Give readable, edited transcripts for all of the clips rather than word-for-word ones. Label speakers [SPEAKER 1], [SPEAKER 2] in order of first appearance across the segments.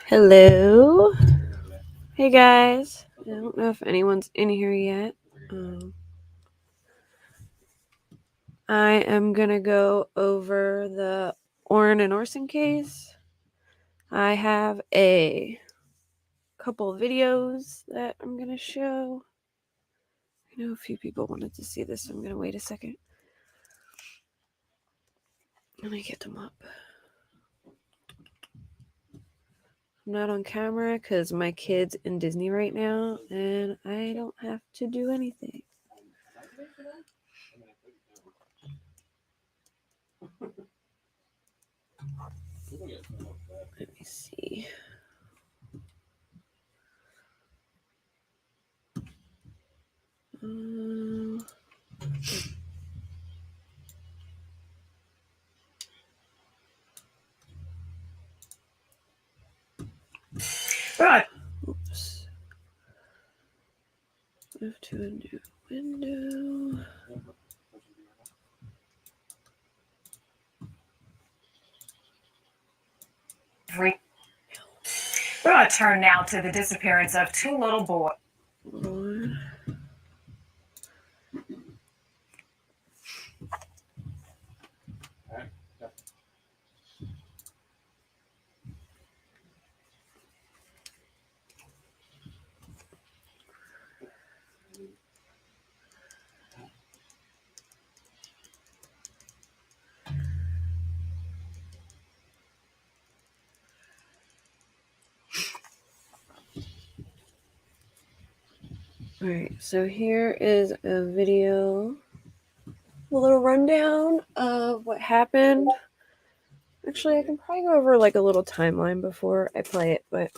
[SPEAKER 1] Hello. Hey guys. I don't know if anyone's in here yet. I am going to go over the Orrin and Orson case. I have a couple of videos that I'm going to show. I know a few people wanted to see this, so I'm going to wait a second. Let me get them up. I'm not on camera because my kid's in Disney right now and I don't have to do anything. Let me see. Oops. Move to a new window.
[SPEAKER 2] We're going to turn now to the disappearance of two little boys.
[SPEAKER 1] Alright, so here is a video, a little rundown of what happened. Actually, I can probably go over like a little timeline before I play it, but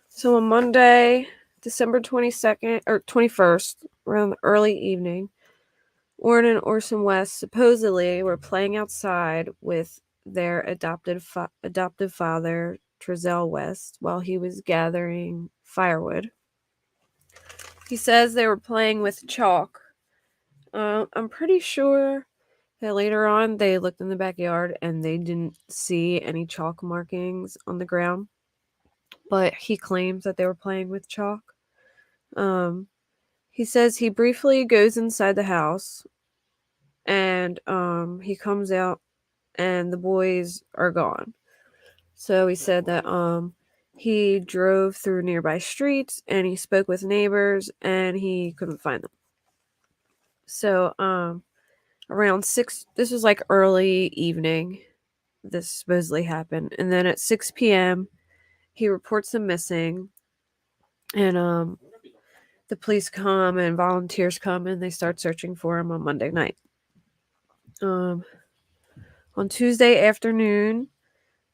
[SPEAKER 1] so on Monday, December 22nd or 21st, around the early evening, Orrin and Orson West supposedly were playing outside with their adoptive father, Trezell West, while he was gathering firewood. He says they were playing with chalk. I'm pretty sure that later on they looked in the backyard and they didn't see any chalk markings on the ground. But he claims that they were playing with chalk. He says he briefly goes inside the house and he comes out and the boys are gone. So he said that he drove through nearby streets and he spoke with neighbors and he couldn't find them. So around 6, this was like early evening, this supposedly happened. And then at 6 p.m., he reports them missing. And the police come and volunteers come and they start searching for him on Monday night. On Tuesday afternoon,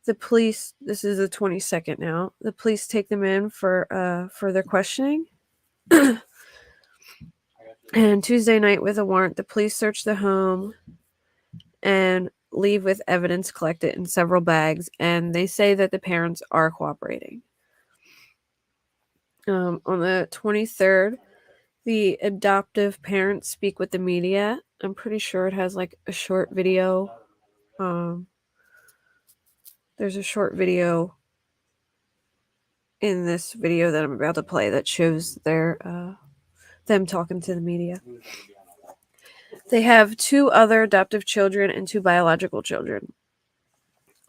[SPEAKER 1] the police, this is the 22nd now, the police take them in for further questioning. And Tuesday night, with a warrant, the police search the home and leave with evidence collected in several bags, and they say that the parents are cooperating. On the 23rd, the adoptive parents speak with the media. I'm pretty sure it has like a short video. There's a short video in this video that I'm about to play that shows them talking to the media. They have 2 other adoptive children and 2 biological children.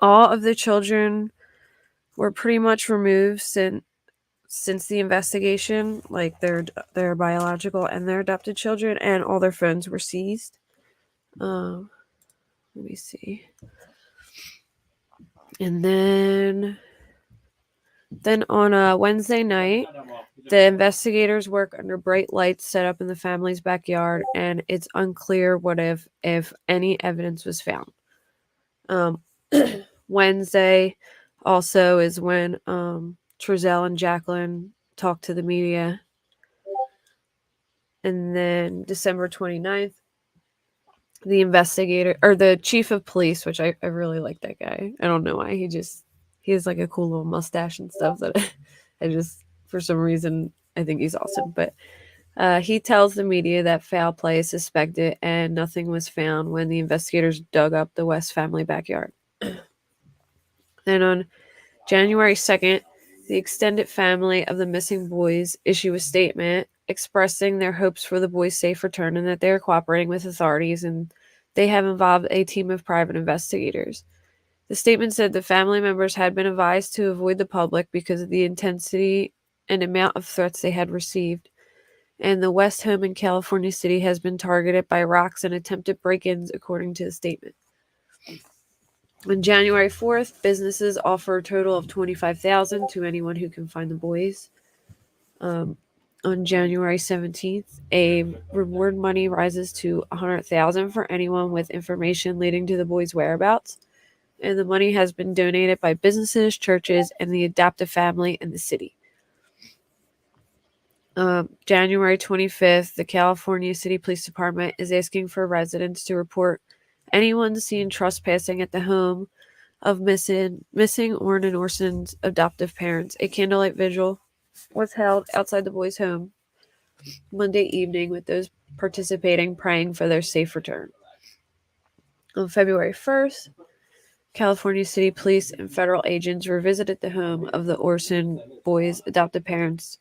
[SPEAKER 1] All of the children were pretty much removed since the investigation, like their biological and their adopted children, and all their phones were seized. Let me see. And then on a Wednesday night, the investigators work under bright lights set up in the family's backyard, and it's unclear what if any evidence was found. Wednesday also is when Trezell and Jacqueline talked to the media. And then December 29th, the investigator, or the chief of police, which I really like that guy. I don't know why. He has like a cool little mustache and stuff that I just, for some reason, I think he's awesome. But he tells the media that foul play is suspected and nothing was found when the investigators dug up the West family backyard. Then on January 2nd, the extended family of the missing boys issue a statement expressing their hopes for the boys' safe return and that they are cooperating with authorities and they have involved a team of private investigators. The statement said the family members had been advised to avoid the public because of the intensity and amount of threats they had received, and the West home in California City has been targeted by rocks and attempted break-ins, according to the statement. On January 4th, businesses offer a total of $25,000 to anyone who can find the boys. On January 17th, a reward money rises to $100,000 for anyone with information leading to the boys' whereabouts, and the money has been donated by businesses, churches, and the Adoptive family in the city. January 25th, the California City Police Department is asking for residents to report anyone seen trespassing at the home of missing Orrin and Orson's adoptive parents. A candlelight vigil was held outside the boys' home Monday evening, with those participating praying for their safe return. On February 1st, California City Police and federal agents revisited the home of the Orson boys' adoptive parents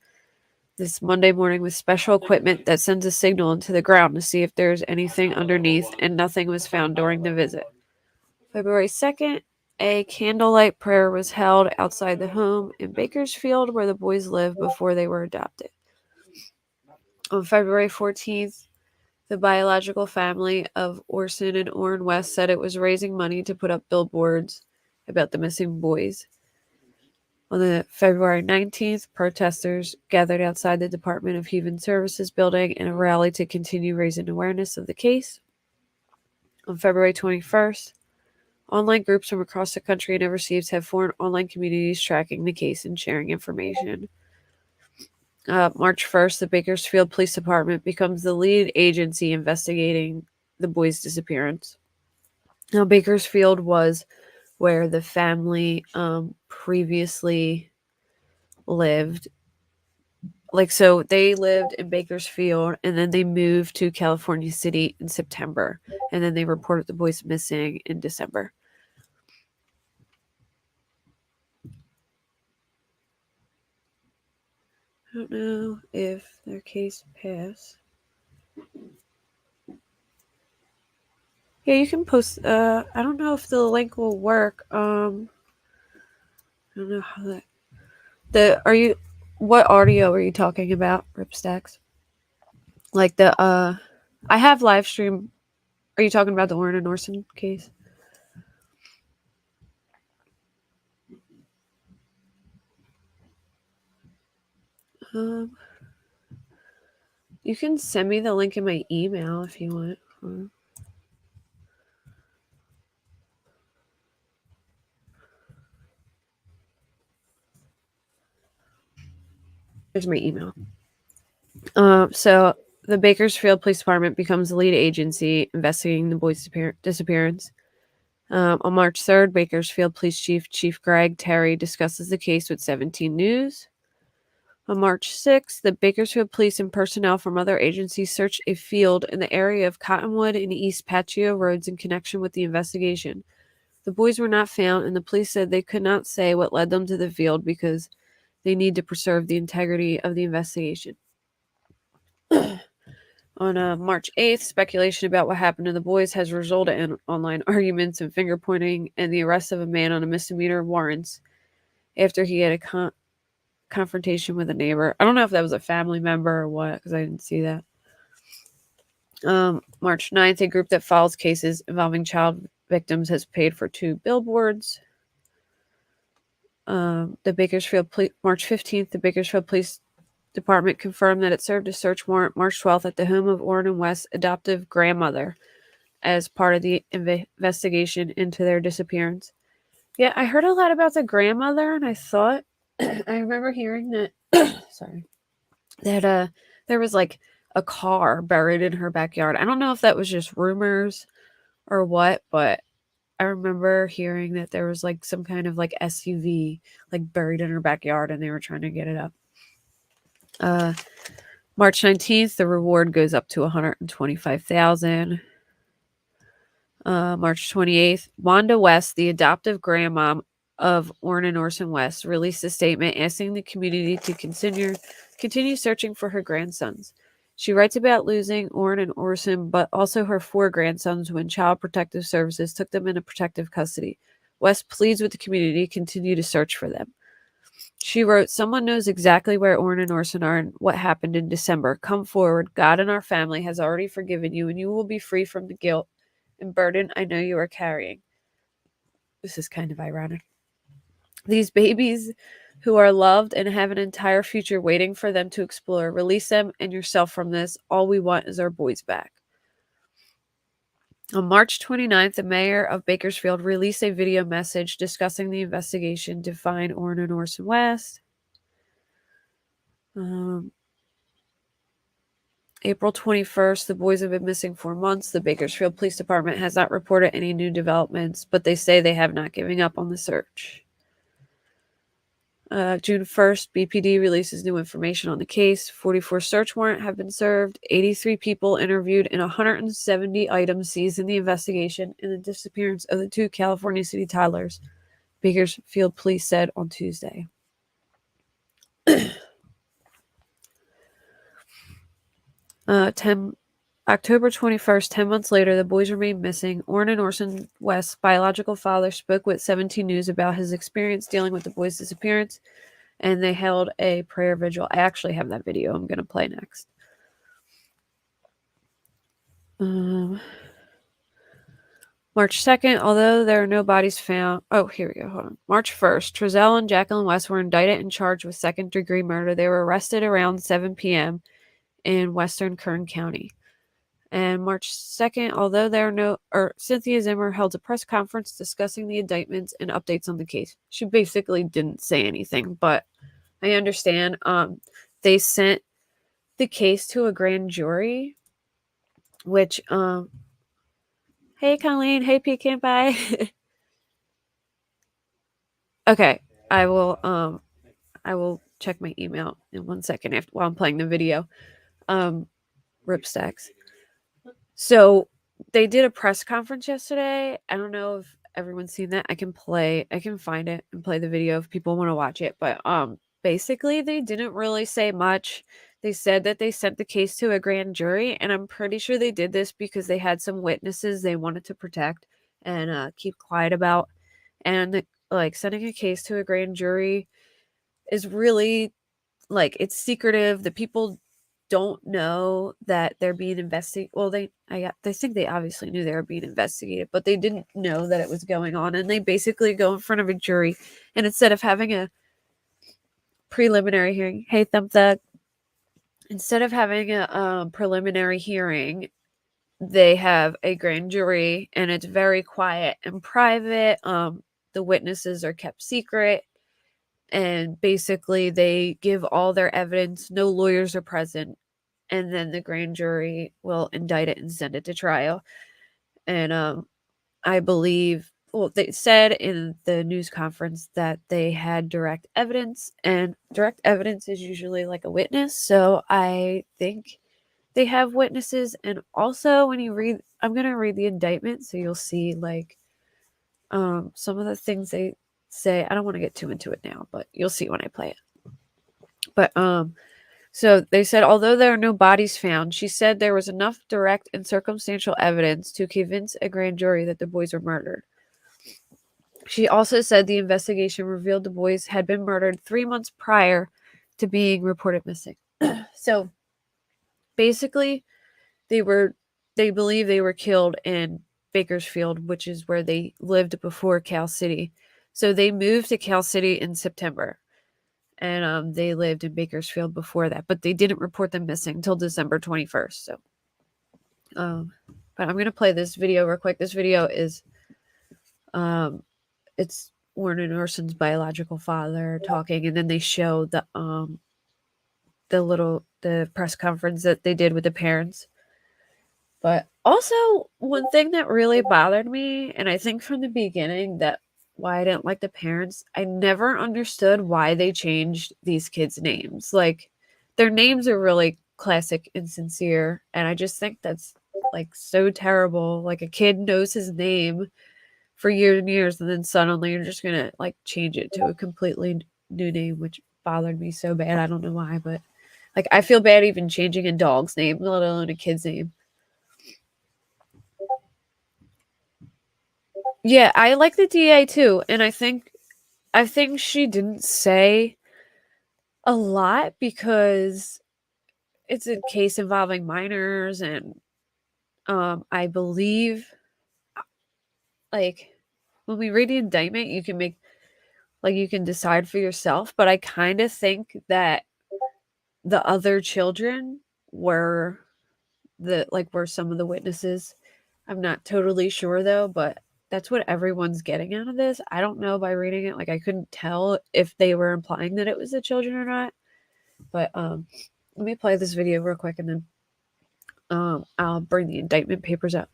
[SPEAKER 1] this Monday morning with special equipment that sends a signal into the ground to see if there's anything underneath, and nothing was found during the visit. February 2nd, a candlelight prayer was held outside the home in Bakersfield where the boys lived before they were adopted. On February 14th, the biological family of Orson and Orrin West said it was raising money to put up billboards about the missing boys. On the February 19th, protesters gathered outside the Department of Human Services building in a rally to continue raising awareness of the case. On February 21st, online groups from across the country and overseas have formed online communities tracking the case and sharing information. March 1st, the Bakersfield Police Department becomes the lead agency investigating the boys' disappearance. Now, Bakersfield was where the family previously lived. So they lived in Bakersfield, and then they moved to California City in September, and then they reported the boys missing in December. I don't know if their case passed. Yeah, you can post. I don't know if the link will work. I don't know how that. What audio are you talking about, Ripstacks? Like I have live stream. Are you talking about the Orrin and Orson case? You can send me the link in my email if you want. Here's my email. So the Bakersfield Police Department becomes the lead agency investigating the boys' disappearance. On March 3rd, Bakersfield Police Chief Greg Terry discusses the case with 17 News. On March 6th, the Bakersfield Police and personnel from other agencies searched a field in the area of Cottonwood and East Patio Roads in connection with the investigation. The boys were not found, and the police said they could not say what led them to the field because they need to preserve the integrity of the investigation. On March 8th, speculation about what happened to the boys has resulted in online arguments and finger pointing and the arrest of a man on a misdemeanor warrants after he had a confrontation with a neighbor. I don't know if that was a family member or what, because I didn't see that. March 9th, a group that follows cases involving child victims has paid for 2 billboards. March 15th, the Bakersfield Police Department confirmed that it served a search warrant March 12th at the home of Orrin and West's adoptive grandmother as part of the investigation into their disappearance. Yeah, I heard a lot about the grandmother, and I thought I remember hearing that that there was like a car buried in her backyard. I don't know if that was just rumors or what, but I remember hearing that there was like some kind of like SUV like buried in her backyard and they were trying to get it up. March 19th, the reward goes up to $125,000. March 28th, Wanda West, the adoptive grandmom of Orrin and Orson West, released a statement asking the community to continue searching for her grandsons. She writes about losing Orrin and Orson, but also her 4 grandsons when Child Protective Services took them into protective custody. West pleads with the community to continue to search for them. She wrote, "Someone knows exactly where Orrin and Orson are and what happened in December. Come forward. God and our family has already forgiven you, and you will be free from the guilt and burden I know you are carrying." This is kind of ironic. "These babies who are loved and have an entire future waiting for them to explore. Release them and yourself from this. All we want is our boys back." On March 29th, the mayor of Bakersfield released a video message discussing the investigation to find Orrin and Orson West. April 21st, the boys have been missing for months. The Bakersfield Police Department has not reported any new developments, but they say they have not given up on the search. June 1st, BPD releases new information on the case. 44 search warrants have been served, 83 people interviewed, and 170 items seized in the investigation in the disappearance of the 2 California City toddlers, Bakersfield police said on Tuesday. October 21st, 10 months later, the boys remain missing. Orrin and Orson West's biological father spoke with 17 News about his experience dealing with the boys' disappearance, and they held a prayer vigil. I actually have that video I'm going to play next. March 2nd, although there are no bodies found... Oh, here we go. Hold on. March 1st, Trezell and Jacqueline West were indicted and charged with second-degree murder. They were arrested around 7 p.m. in western Kern County. And March 2nd, although there are no... Cynthia Zimmer held a press conference discussing the indictments and updates on the case. She basically didn't say anything, but I understand. They sent the case to a grand jury, which... Hey, Colleen. Hey, Pecan Pie. Okay, I will check my email in 1 second while I'm playing the video. Rip Stacks. So they did a press conference yesterday. I don't know if everyone's seen that. I can find it and play the video if people want to watch it. But basically they didn't really say much. They said that they sent the case to a grand jury, and I'm pretty sure they did this because they had some witnesses they wanted to protect and keep quiet about. And sending a case to a grand jury is really it's secretive. The people don't know that they're being investigated. Well, they think they obviously knew they were being investigated, but they didn't know that it was going on. And they basically go in front of a jury, and instead of having a preliminary hearing, hey Thumb Thug, instead of having a preliminary hearing, they have a grand jury, and it's very quiet and private. The witnesses are kept secret, and basically they give all their evidence. No lawyers are present, and then the grand jury will indict it and send it to trial. And I believe, well, they said in the news conference that they had direct evidence, and direct evidence is usually like a witness. So I think they have witnesses. And also, when you read, I'm going to read the indictment so you'll see some of the things they say. I don't want to get too into it now, but you'll see when I play it. But so they said, although there are no bodies found, she said there was enough direct and circumstantial evidence to convince a grand jury that the boys were murdered. She also said the investigation revealed the boys had been murdered 3 months prior to being reported missing. So basically, they believe they were killed in Bakersfield, which is where they lived before Cal City. So they moved to Cal City in September. And they lived in Bakersfield before that, but they didn't report them missing until December 21st. So, but I'm gonna play this video real quick. This video is, it's Orrin and Orson's biological father talking, and then they show the press conference that they did with the parents. But also, one thing that really bothered me, and I think from the beginning that why I didn't like the parents, I never understood why they changed these kids' names. Their names are really classic and sincere, and I just think that's so terrible. A kid knows his name for years and years, and then suddenly you're just gonna like change it to a completely new name, which bothered me so bad. I don't know why, but like I feel bad even changing a dog's name, let alone a kid's name. Yeah, I like the DA too, and I think she didn't say a lot because it's a case involving minors, and I believe like when we read the indictment, you can make like you can decide for yourself, but I kind of think that the other children were were some of the witnesses. I'm not totally sure though, but that's what everyone's getting out of this. I don't know by reading it, like I couldn't tell if they were implying that it was the children or not. But let me play this video real quick and then I'll bring the indictment papers up.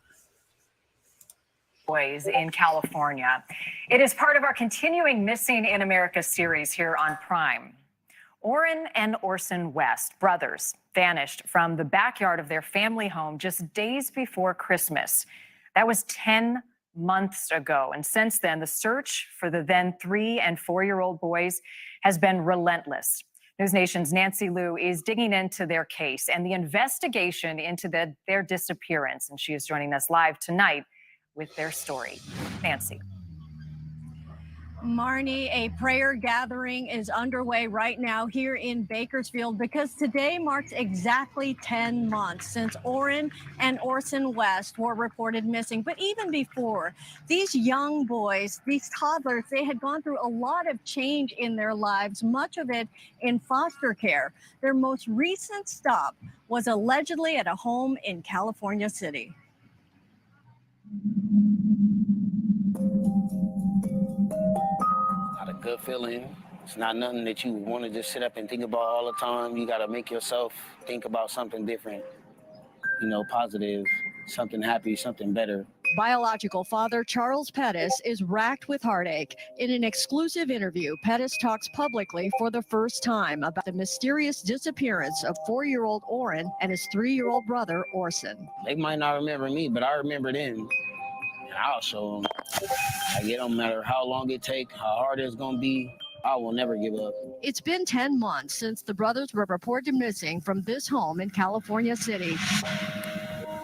[SPEAKER 2] Boys in California. It is part of our continuing Missing in America series here on Prime. Orrin and Orson West, brothers, vanished from the backyard of their family home just days before Christmas. That was 10 months ago. And since then, the search for the then 3- and 4-year-old boys has been relentless. News Nation's Nancy Liu is digging into their case and the investigation into their disappearance. And she is joining us live tonight with their story. Nancy.
[SPEAKER 3] Marnie, a prayer gathering is underway right now here in Bakersfield because today marks exactly 10 months since Orrin and Orson West were reported missing. But even before, these young boys, these toddlers, they had gone through a lot of change in their lives, much of it in foster care. Their most recent stop was allegedly at a home in California City.
[SPEAKER 4] Not a good feeling. It's not nothing that you want to just sit up and think about all the time. You got to make yourself think about something different, positive, something happy, something better.
[SPEAKER 3] Biological father Charles Pettis is racked with heartache. In an exclusive interview, Pettis talks publicly for the first time about the mysterious disappearance of 4-year-old Orrin and his 3-year-old brother Orson.
[SPEAKER 4] They might not remember me, but I remember them. And I'll show them. Like, it don't matter how long it takes, how hard it's going to be, I will never give up.
[SPEAKER 3] It's been 10 months since the brothers were reported missing from this home in California City.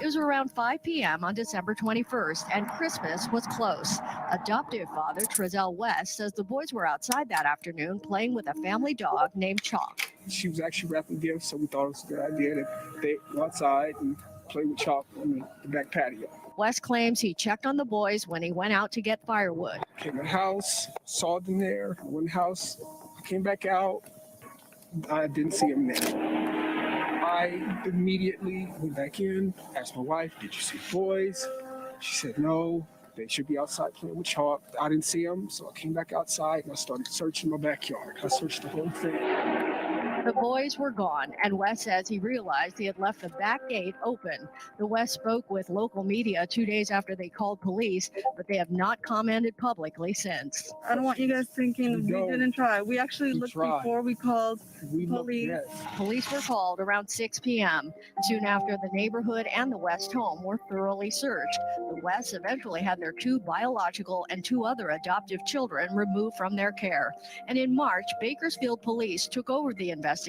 [SPEAKER 3] It was around 5 p.m. on December 21st, and Christmas was close. Adoptive father Trezell West says the boys were outside that afternoon playing with a family dog named Chalk.
[SPEAKER 5] She was actually wrapping gifts, so we thought it was a good idea that they go outside and play with Chalk on the back patio.
[SPEAKER 3] West claims he checked on the boys when he went out to get firewood.
[SPEAKER 5] Came in the house, saw them there. I went in the house, I came back out. I didn't see them there. I immediately went back in, asked my wife, did you see the boys? She said no, they should be outside playing with Chalk. I didn't see them, so I came back outside and I started searching my backyard. I searched the whole thing.
[SPEAKER 3] The boys were gone, and West says he realized he had left the back gate open. The West spoke with local media 2 days after they called police, but they have not commented publicly since.
[SPEAKER 6] I don't want you guys thinking we didn't try. We actually looked before we called police.
[SPEAKER 3] Police were called around 6 p.m. Soon after, the neighborhood and the West home were thoroughly searched. The Wests eventually had their 2 biological and 2 other adoptive children removed from their care. And in March, Bakersfield police took over the investigation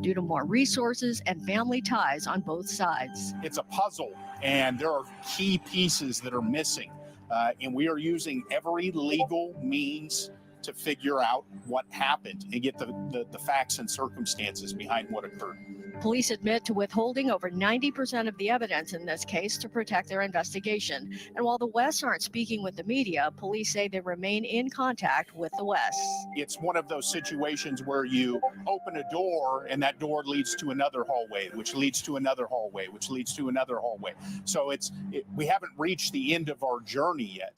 [SPEAKER 3] due to more resources and family ties on both sides.
[SPEAKER 7] It's a puzzle, and there are key pieces that are missing, and we are using every legal means to figure out what happened and get the facts and circumstances behind what occurred.
[SPEAKER 3] Police admit to withholding over 90% of the evidence in this case to protect their investigation. And while the Wests aren't speaking with the media, police say they remain in contact with the Wests.
[SPEAKER 7] It's one of those situations where you open a door and that door leads to another hallway, which leads to another hallway, which leads to another hallway. So we haven't reached the end of our journey yet.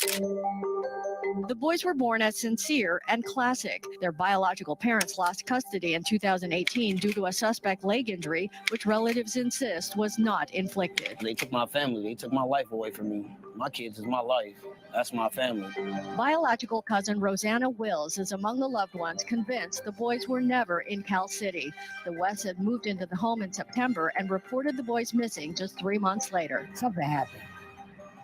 [SPEAKER 3] The boys were born as Sincere and Classic. Their biological parents lost custody in 2018 due to a suspect leg injury, which relatives insist was not inflicted.
[SPEAKER 4] They took my family. They took my life away from me. My kids is my life. That's my family.
[SPEAKER 3] Biological cousin Rosanna Wills is among the loved ones convinced the boys were never in Cal City. The Wests had moved into the home in September and reported the boys missing just 3 months later.
[SPEAKER 8] Something happened.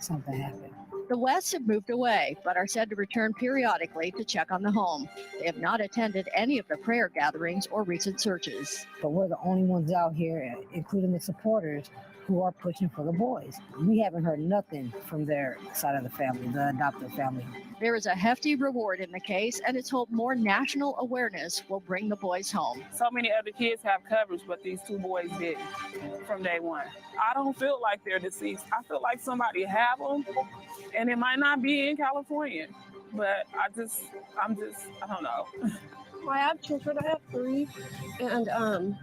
[SPEAKER 8] Something happened.
[SPEAKER 3] The Wests have moved away, but are said to return periodically to check on the home. They have not attended any of the prayer gatherings or recent searches.
[SPEAKER 8] But we're the only ones out here, including the supporters, who are pushing for the boys. We haven't heard nothing from their side of the family, the adoptive family.
[SPEAKER 3] There is a hefty reward in the case, and it's hoped more national awareness will bring the boys home.
[SPEAKER 9] So many other kids have coverage, but these two boys didn't from day one. I don't feel like they're deceased. I feel like somebody have them, and it might not be in California, but I don't know.
[SPEAKER 1] Well, I have children. I have 3, and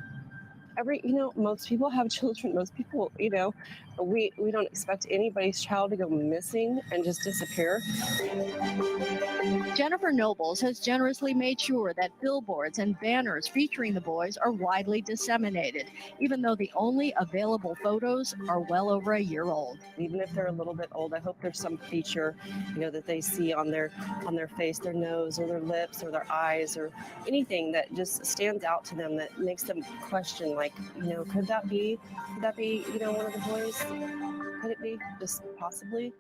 [SPEAKER 1] most people have children. Most people, we don't expect anybody's child to go missing and just disappear.
[SPEAKER 3] Jennifer Nobles has generously made sure that billboards and banners featuring the boys are widely disseminated, even though the only available photos are well over a year old.
[SPEAKER 1] Even if they're a little bit old, I hope there's some feature, that they see on their face, their nose, or their lips, or their eyes, or anything that just stands out to them that makes them question, like, could that be, one of the boys? Could it be just possibly?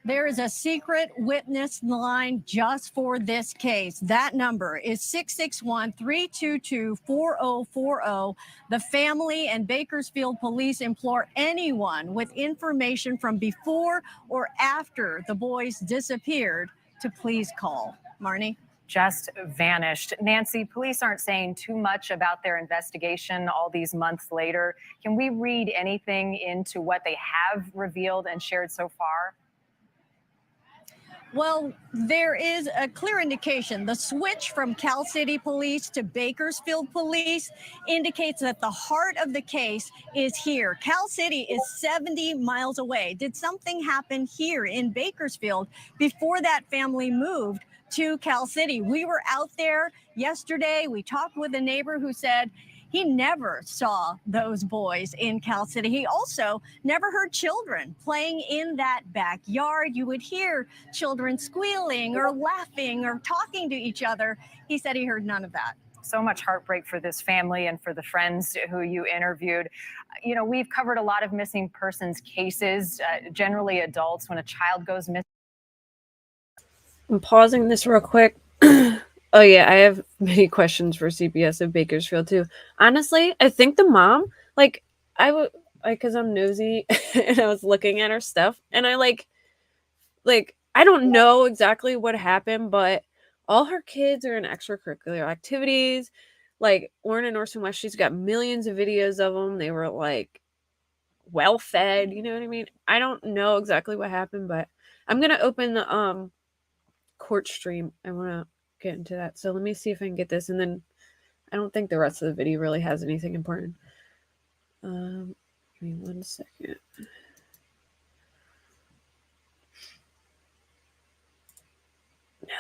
[SPEAKER 3] There is a secret witness line just for this case. That number is 661-322-4040. The family and Bakersfield police implore anyone with information from before or after the boys disappeared to please call. Marnie?
[SPEAKER 2] Just vanished. Nancy, police aren't saying too much about their investigation all these months later. Can we read anything into what they have revealed and shared so far?
[SPEAKER 3] Well, there is a clear indication. The switch from Cal City Police to Bakersfield Police indicates that the heart of the case is here. Cal City is 70 miles away. Did something happen here in Bakersfield before that family moved to Cal City? We were out there yesterday. We talked with a neighbor who said he never saw those boys in Cal City. He also never heard children playing in that backyard. You would hear children squealing or laughing or talking to each other. He said he heard none of that.
[SPEAKER 2] So much heartbreak for this family and for the friends who you interviewed. We've covered a lot of missing persons cases, generally adults. When a child goes missing.
[SPEAKER 1] I'm pausing this real quick. Oh yeah, I have many questions for CPS of Bakersfield too. Honestly, I think the mom, because I'm nosy and I was looking at her stuff, and I I don't know exactly what happened, but all her kids are in extracurricular activities. Like Orrin and Orson West, she's got millions of videos of them. They were well fed, you know what I mean? I don't know exactly what happened, but I'm gonna open the court stream. I wanna get into that. So let me see if I can get this, and then I don't think the rest of the video really has anything important. Give me 1 second. No.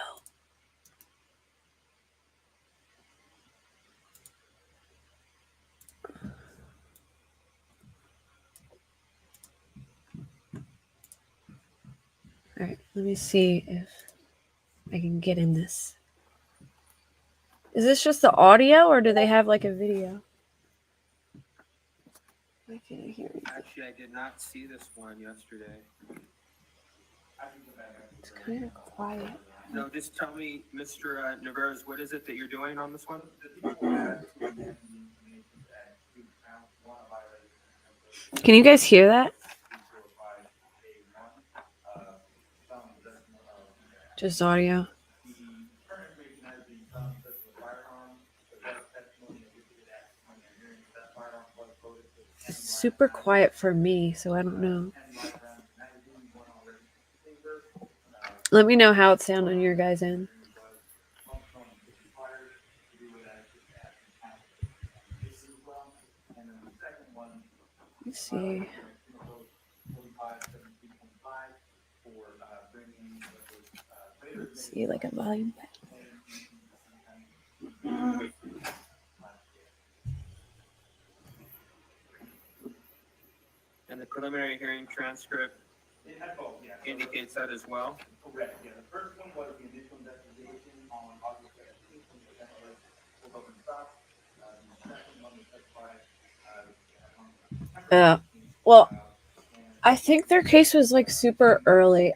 [SPEAKER 1] All right, let me see if I can get in this. Is this just the audio, or do they have a video? I can't hear anything.
[SPEAKER 10] Actually, I did not see this one yesterday.
[SPEAKER 1] It's kind of quiet.
[SPEAKER 10] No, just tell me, Mr. Navarez, what is it that you're doing on this one?
[SPEAKER 1] Can you guys hear that? Just audio. It's super quiet for me, so I don't know. Let me know how it sounds on your guys' end. Let's see. Let's see, a volume back.
[SPEAKER 10] And the preliminary hearing transcript indicates that as well.
[SPEAKER 11] Correct. Yeah, the first one was the initial investigation on August 17th when the general pulled over and stopped. The second one was testified.
[SPEAKER 1] Well, I think their case was like super early.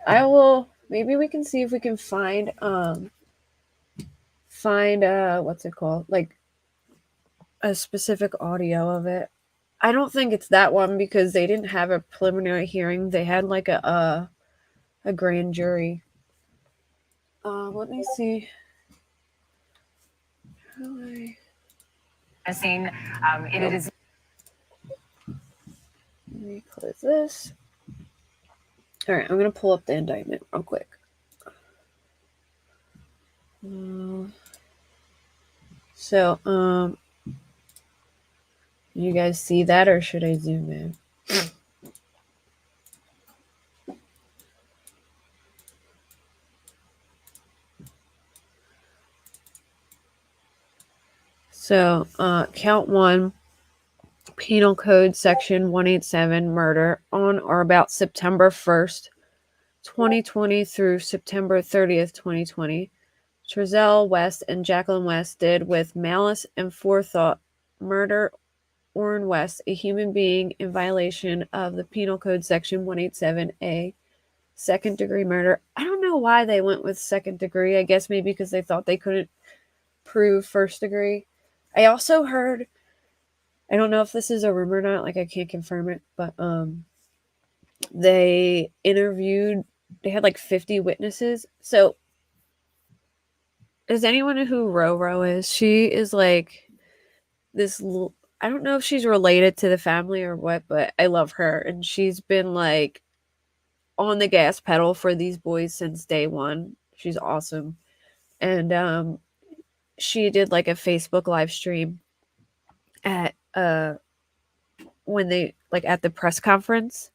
[SPEAKER 1] Maybe we can see if we can find what's it called? Like a specific audio of it. I don't think it's that one because they didn't have a preliminary hearing. They had like a grand jury. Let me see.
[SPEAKER 2] Missing. It is.
[SPEAKER 1] Let me close this. All right, I'm gonna pull up the indictment real quick. So, you guys see that, or should I zoom in? So, count 1, Penal Code Section 187, murder on or about September 1st, 2020 through September 30th, 2020. Trezell West and Jacqueline West did with malice and forethought murder Orrin West, a human being, in violation of the Penal Code Section 187A, second degree murder. I don't know why they went with second degree. I guess maybe because they thought they couldn't prove first degree. I also heard, I don't know if this is a rumor or not, like I can't confirm it, but they had like 50 witnesses. So is anyone who Roro is? She is like this, I don't know if she's related to the family or what, but I love her. And she's been like on the gas pedal for these boys since day one. She's awesome. And she did like a Facebook live stream at when they like at the press conference,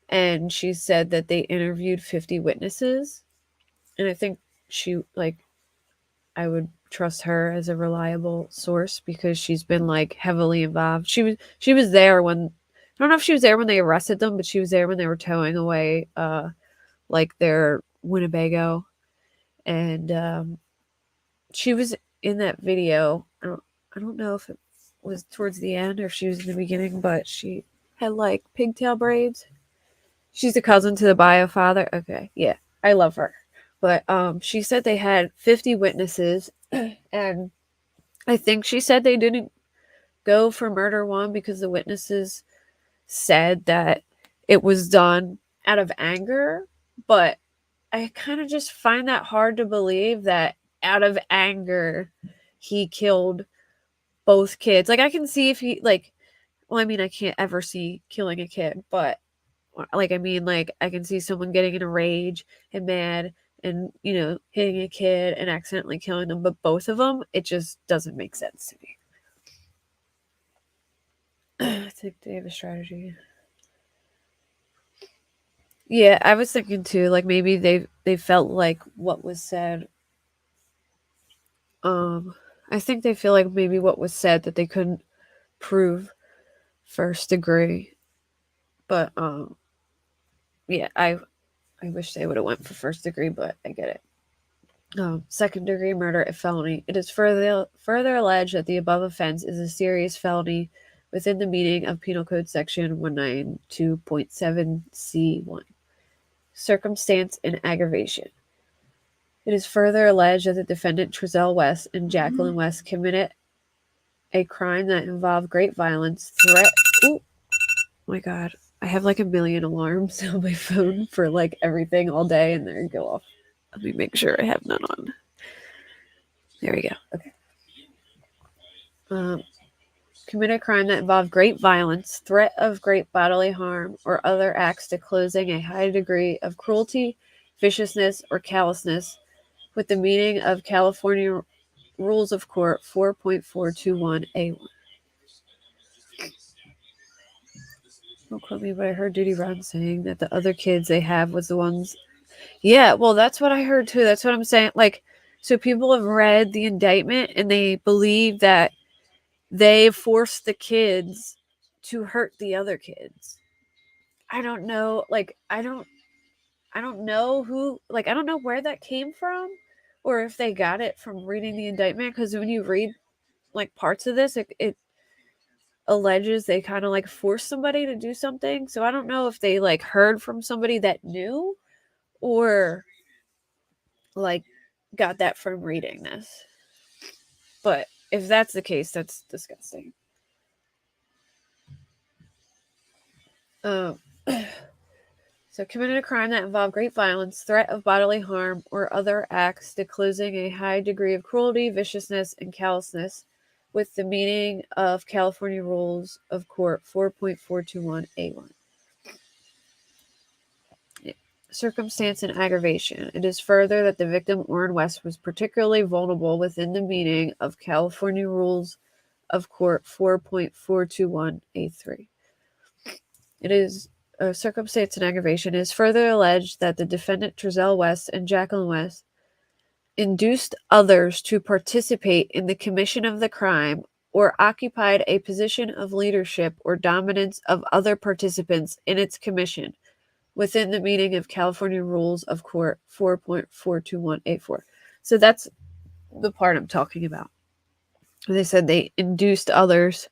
[SPEAKER 1] and she said that they interviewed 50 witnesses, and I think I would trust her as a reliable source because she's been like heavily involved. She was there when, I don't know if she was there when they arrested them, but she was there when they were towing away like their Winnebago, and she was in that video. I don't know if it was towards the end or if she was in the beginning, but she had like pigtail braids. She's a cousin to the bio father. Okay, yeah, I love her. But she said they had 50 witnesses, and I think she said they didn't go for murder one because the witnesses said that it was done out of anger. But I kind of just find that hard to believe that out of anger he killed both kids. Like I can see if he like, well, I mean, I can't ever see killing a kid, but like I mean, like I can see someone getting in a rage and mad and hitting a kid and accidentally killing them, but both of them, it just doesn't make sense to me. I think they have a strategy. Yeah, I was thinking too, like maybe they felt like what was said. I think they feel like maybe what was said that they couldn't prove first degree, but yeah, I wish they would have went for first degree, but I get it. Second degree murder, a felony. It is further alleged that the above offense is a serious felony within the meaning of Penal Code Section 192.7C1. Circumstance and aggravation. It is further alleged that the defendant Trezell West and Jacqueline West committed a crime that involved great violence, threat. Oh my god, I have like a million alarms on my phone for like everything all day, and they go off. Let me make sure I have none on. There we go. Okay. Commit a crime that involved great violence, threat of great bodily harm, or other acts disclosing a high degree of cruelty, viciousness, or callousness, with the meaning of California Rules of Court 4.421A1. Don't quote me, but I heard Duty Ron saying that the other kids they have was the ones. Yeah, well, that's what I heard too. That's what I'm saying. Like, so people have read the indictment and they believe that they forced the kids to hurt the other kids. I don't know. Like, I don't know who. Like, I don't know where that came from, or if they got it from reading the indictment. Because when you read like parts of this, alleges they kind of like forced somebody to do something. So I don't know if they like heard from somebody that knew or like got that from reading this. But if that's the case, that's disgusting. So committed a crime that involved great violence, threat of bodily harm, or other acts disclosing a high degree of cruelty, viciousness, and callousness with the meaning of California Rules of Court 4.421A1. Circumstance and aggravation. It is further that the victim, Orrin West, was particularly vulnerable within the meaning of California Rules of Court 4.421A3. It is a circumstance and aggravation. It is further alleged that the defendant, Trezell West and Jacqueline West, induced others to participate in the commission of the crime or occupied a position of leadership or dominance of other participants in its commission within the meaning of California Rules of Court 4.421A4. So that's the part I'm talking about. They said they induced others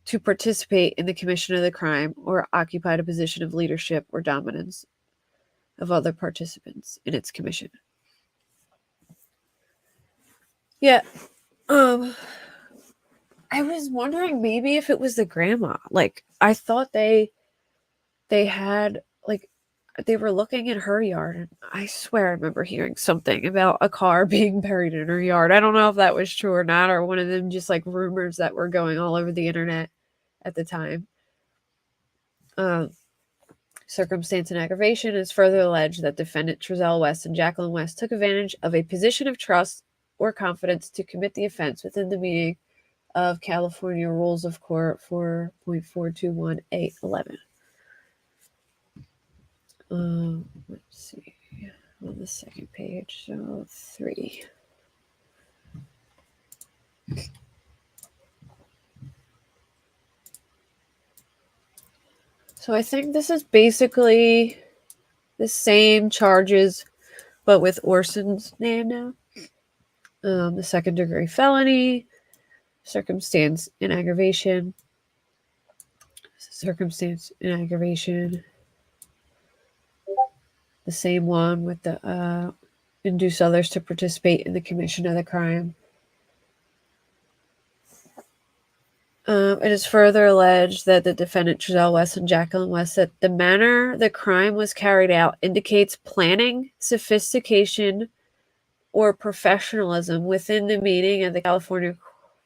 [SPEAKER 1] to participate in the commission of the crime or occupied a position of leadership or dominance of other participants in its commission. Yeah. I was wondering maybe if it was the grandma. Like, I thought they had, like, they were looking in her yard, and I swear I remember hearing something about a car being buried in her yard. I don't know if that was true or not, or one of them just like rumors that were going all over the internet at the time. Circumstance and aggravation is further alleged that defendant Trezell West and Jacqueline West took advantage of a position of trust or confidence to commit the offense within the meaning of California Rules of Court 4.421A11. Let's see, on the second page, so 3. So I think this is basically the same charges, but with Orson's name now. The second degree felony, circumstance and aggravation, the same one with the induce others to participate in the commission of the crime. It is further alleged that the defendant, Trezell West and Jacqueline West, that the manner the crime was carried out indicates planning, sophistication, or professionalism within the meaning of the California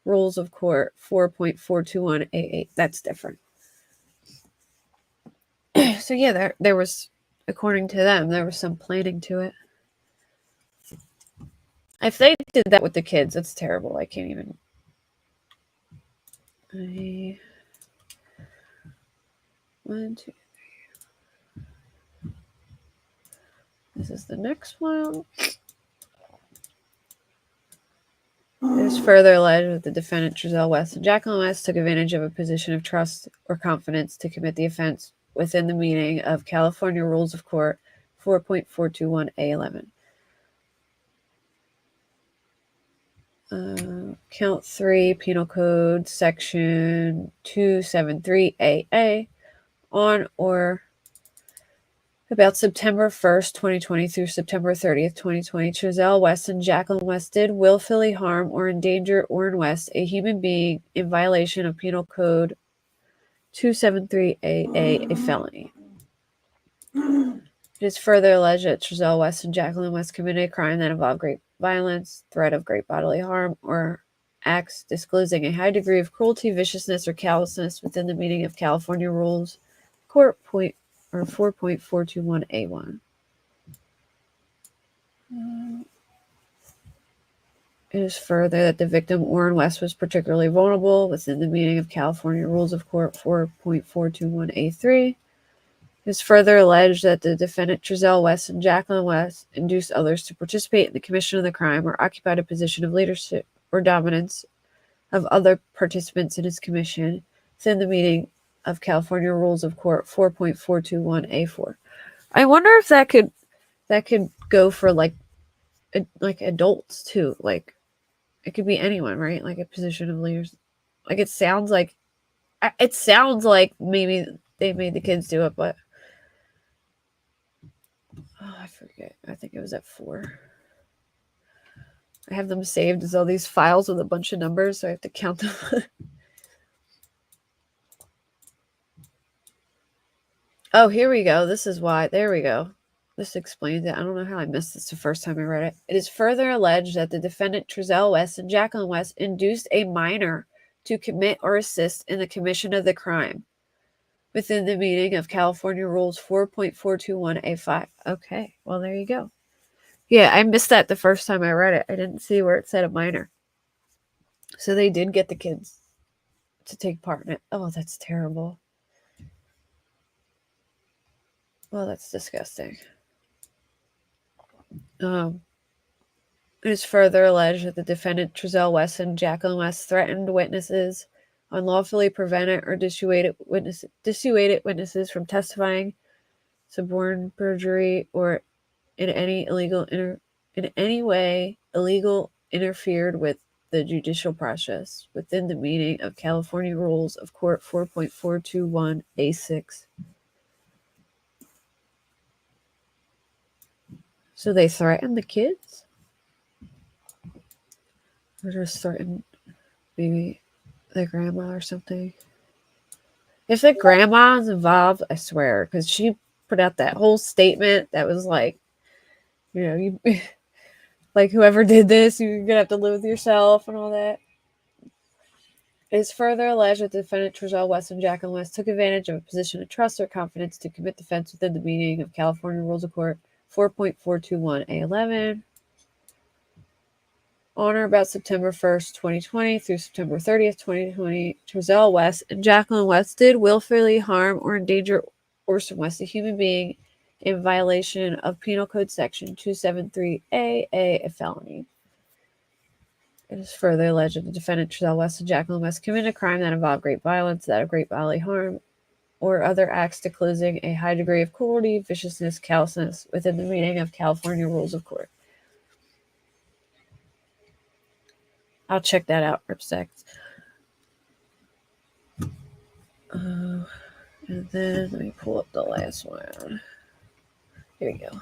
[SPEAKER 1] Rules of Court 4.421A8. That's different. So yeah, there was, according to them, there was some planning to it. If they did that with the kids, that's terrible. I can't even. One, two, three. This is the next one. It is further alleged that the defendant, Trezell West and Jacqueline West, took advantage of a position of trust or confidence to commit the offense within the meaning of California Rules of Court 4.421A11. Count 3, Penal Code, Section 273AA, on or about September 1st, 2020 through September 30th, 2020, Trezell West and Jacqueline West did willfully harm or endanger Orrin West, a human being, in violation of Penal Code 273AA, a felony. It is further alleged that Trezell West and Jacqueline West committed a crime that involved great violence, threat of great bodily harm, or acts disclosing a high degree of cruelty, viciousness, or callousness within the meaning of California Rules Court 4.421A1. It is further that the victim, Orrin West, was particularly vulnerable within the meaning of California Rules of Court 4.421A3. It is further alleged that the defendant, Trezell West and Jacqueline West, induced others to participate in the commission of the crime or occupied a position of leadership or dominance of other participants in his commission within the meaning of California Rules of Court 4.421A4. I wonder if that could go for like adults too. Like, it could be anyone, right? Like a position of leaders. Like, it sounds like It sounds like maybe they made the kids do it, but I forget. I think it was at 4. I have them saved as all these files with a bunch of numbers, so I have to count them. Oh, here we go. This is why. There we go. This explains it. I don't know how I missed this the first time I read it. It is further alleged that the defendant Trezell West and Jacqueline West induced a minor to commit or assist in the commission of the crime within the meaning of California Rules 4.421A5. Okay, well, there you go. Yeah, I missed that the first time I read it. I didn't see where it said a minor. So they did get the kids to take part in it. Oh, that's terrible. Well, that's disgusting. It is further alleged that the defendant Trezell West and Jacqueline West threatened witnesses, unlawfully prevented or dissuaded witnesses from testifying, suborned perjury, or in any way illegal interfered with the judicial process within the meaning of California Rules of Court 4.421A6. So they threatened the kids? Or just threatened maybe the grandma or something? If the grandma's involved, I swear, because she put out that whole statement that was like, you like whoever did this, you're going to have to live with yourself and all that. It is further alleged that the defendant Trezell West and Jacqueline West took advantage of a position of trust or confidence to commit the offense within the meaning of California Rules of Court 4.421A11. On or about September 1st, 2020 through September 30th, 2020, Trezell West and Jacqueline West did willfully harm or endanger Orson West, a human being, in violation of Penal Code Section 273A, a felony. It is further alleged that the defendant Trezell West and Jacqueline West committed a crime that involved great violence, that of great bodily harm, or other acts disclosing a high degree of cruelty, viciousness, callousness within the meaning of California Rules of Court. I'll check that out for a sec. And then let me pull up the last one. Here we go.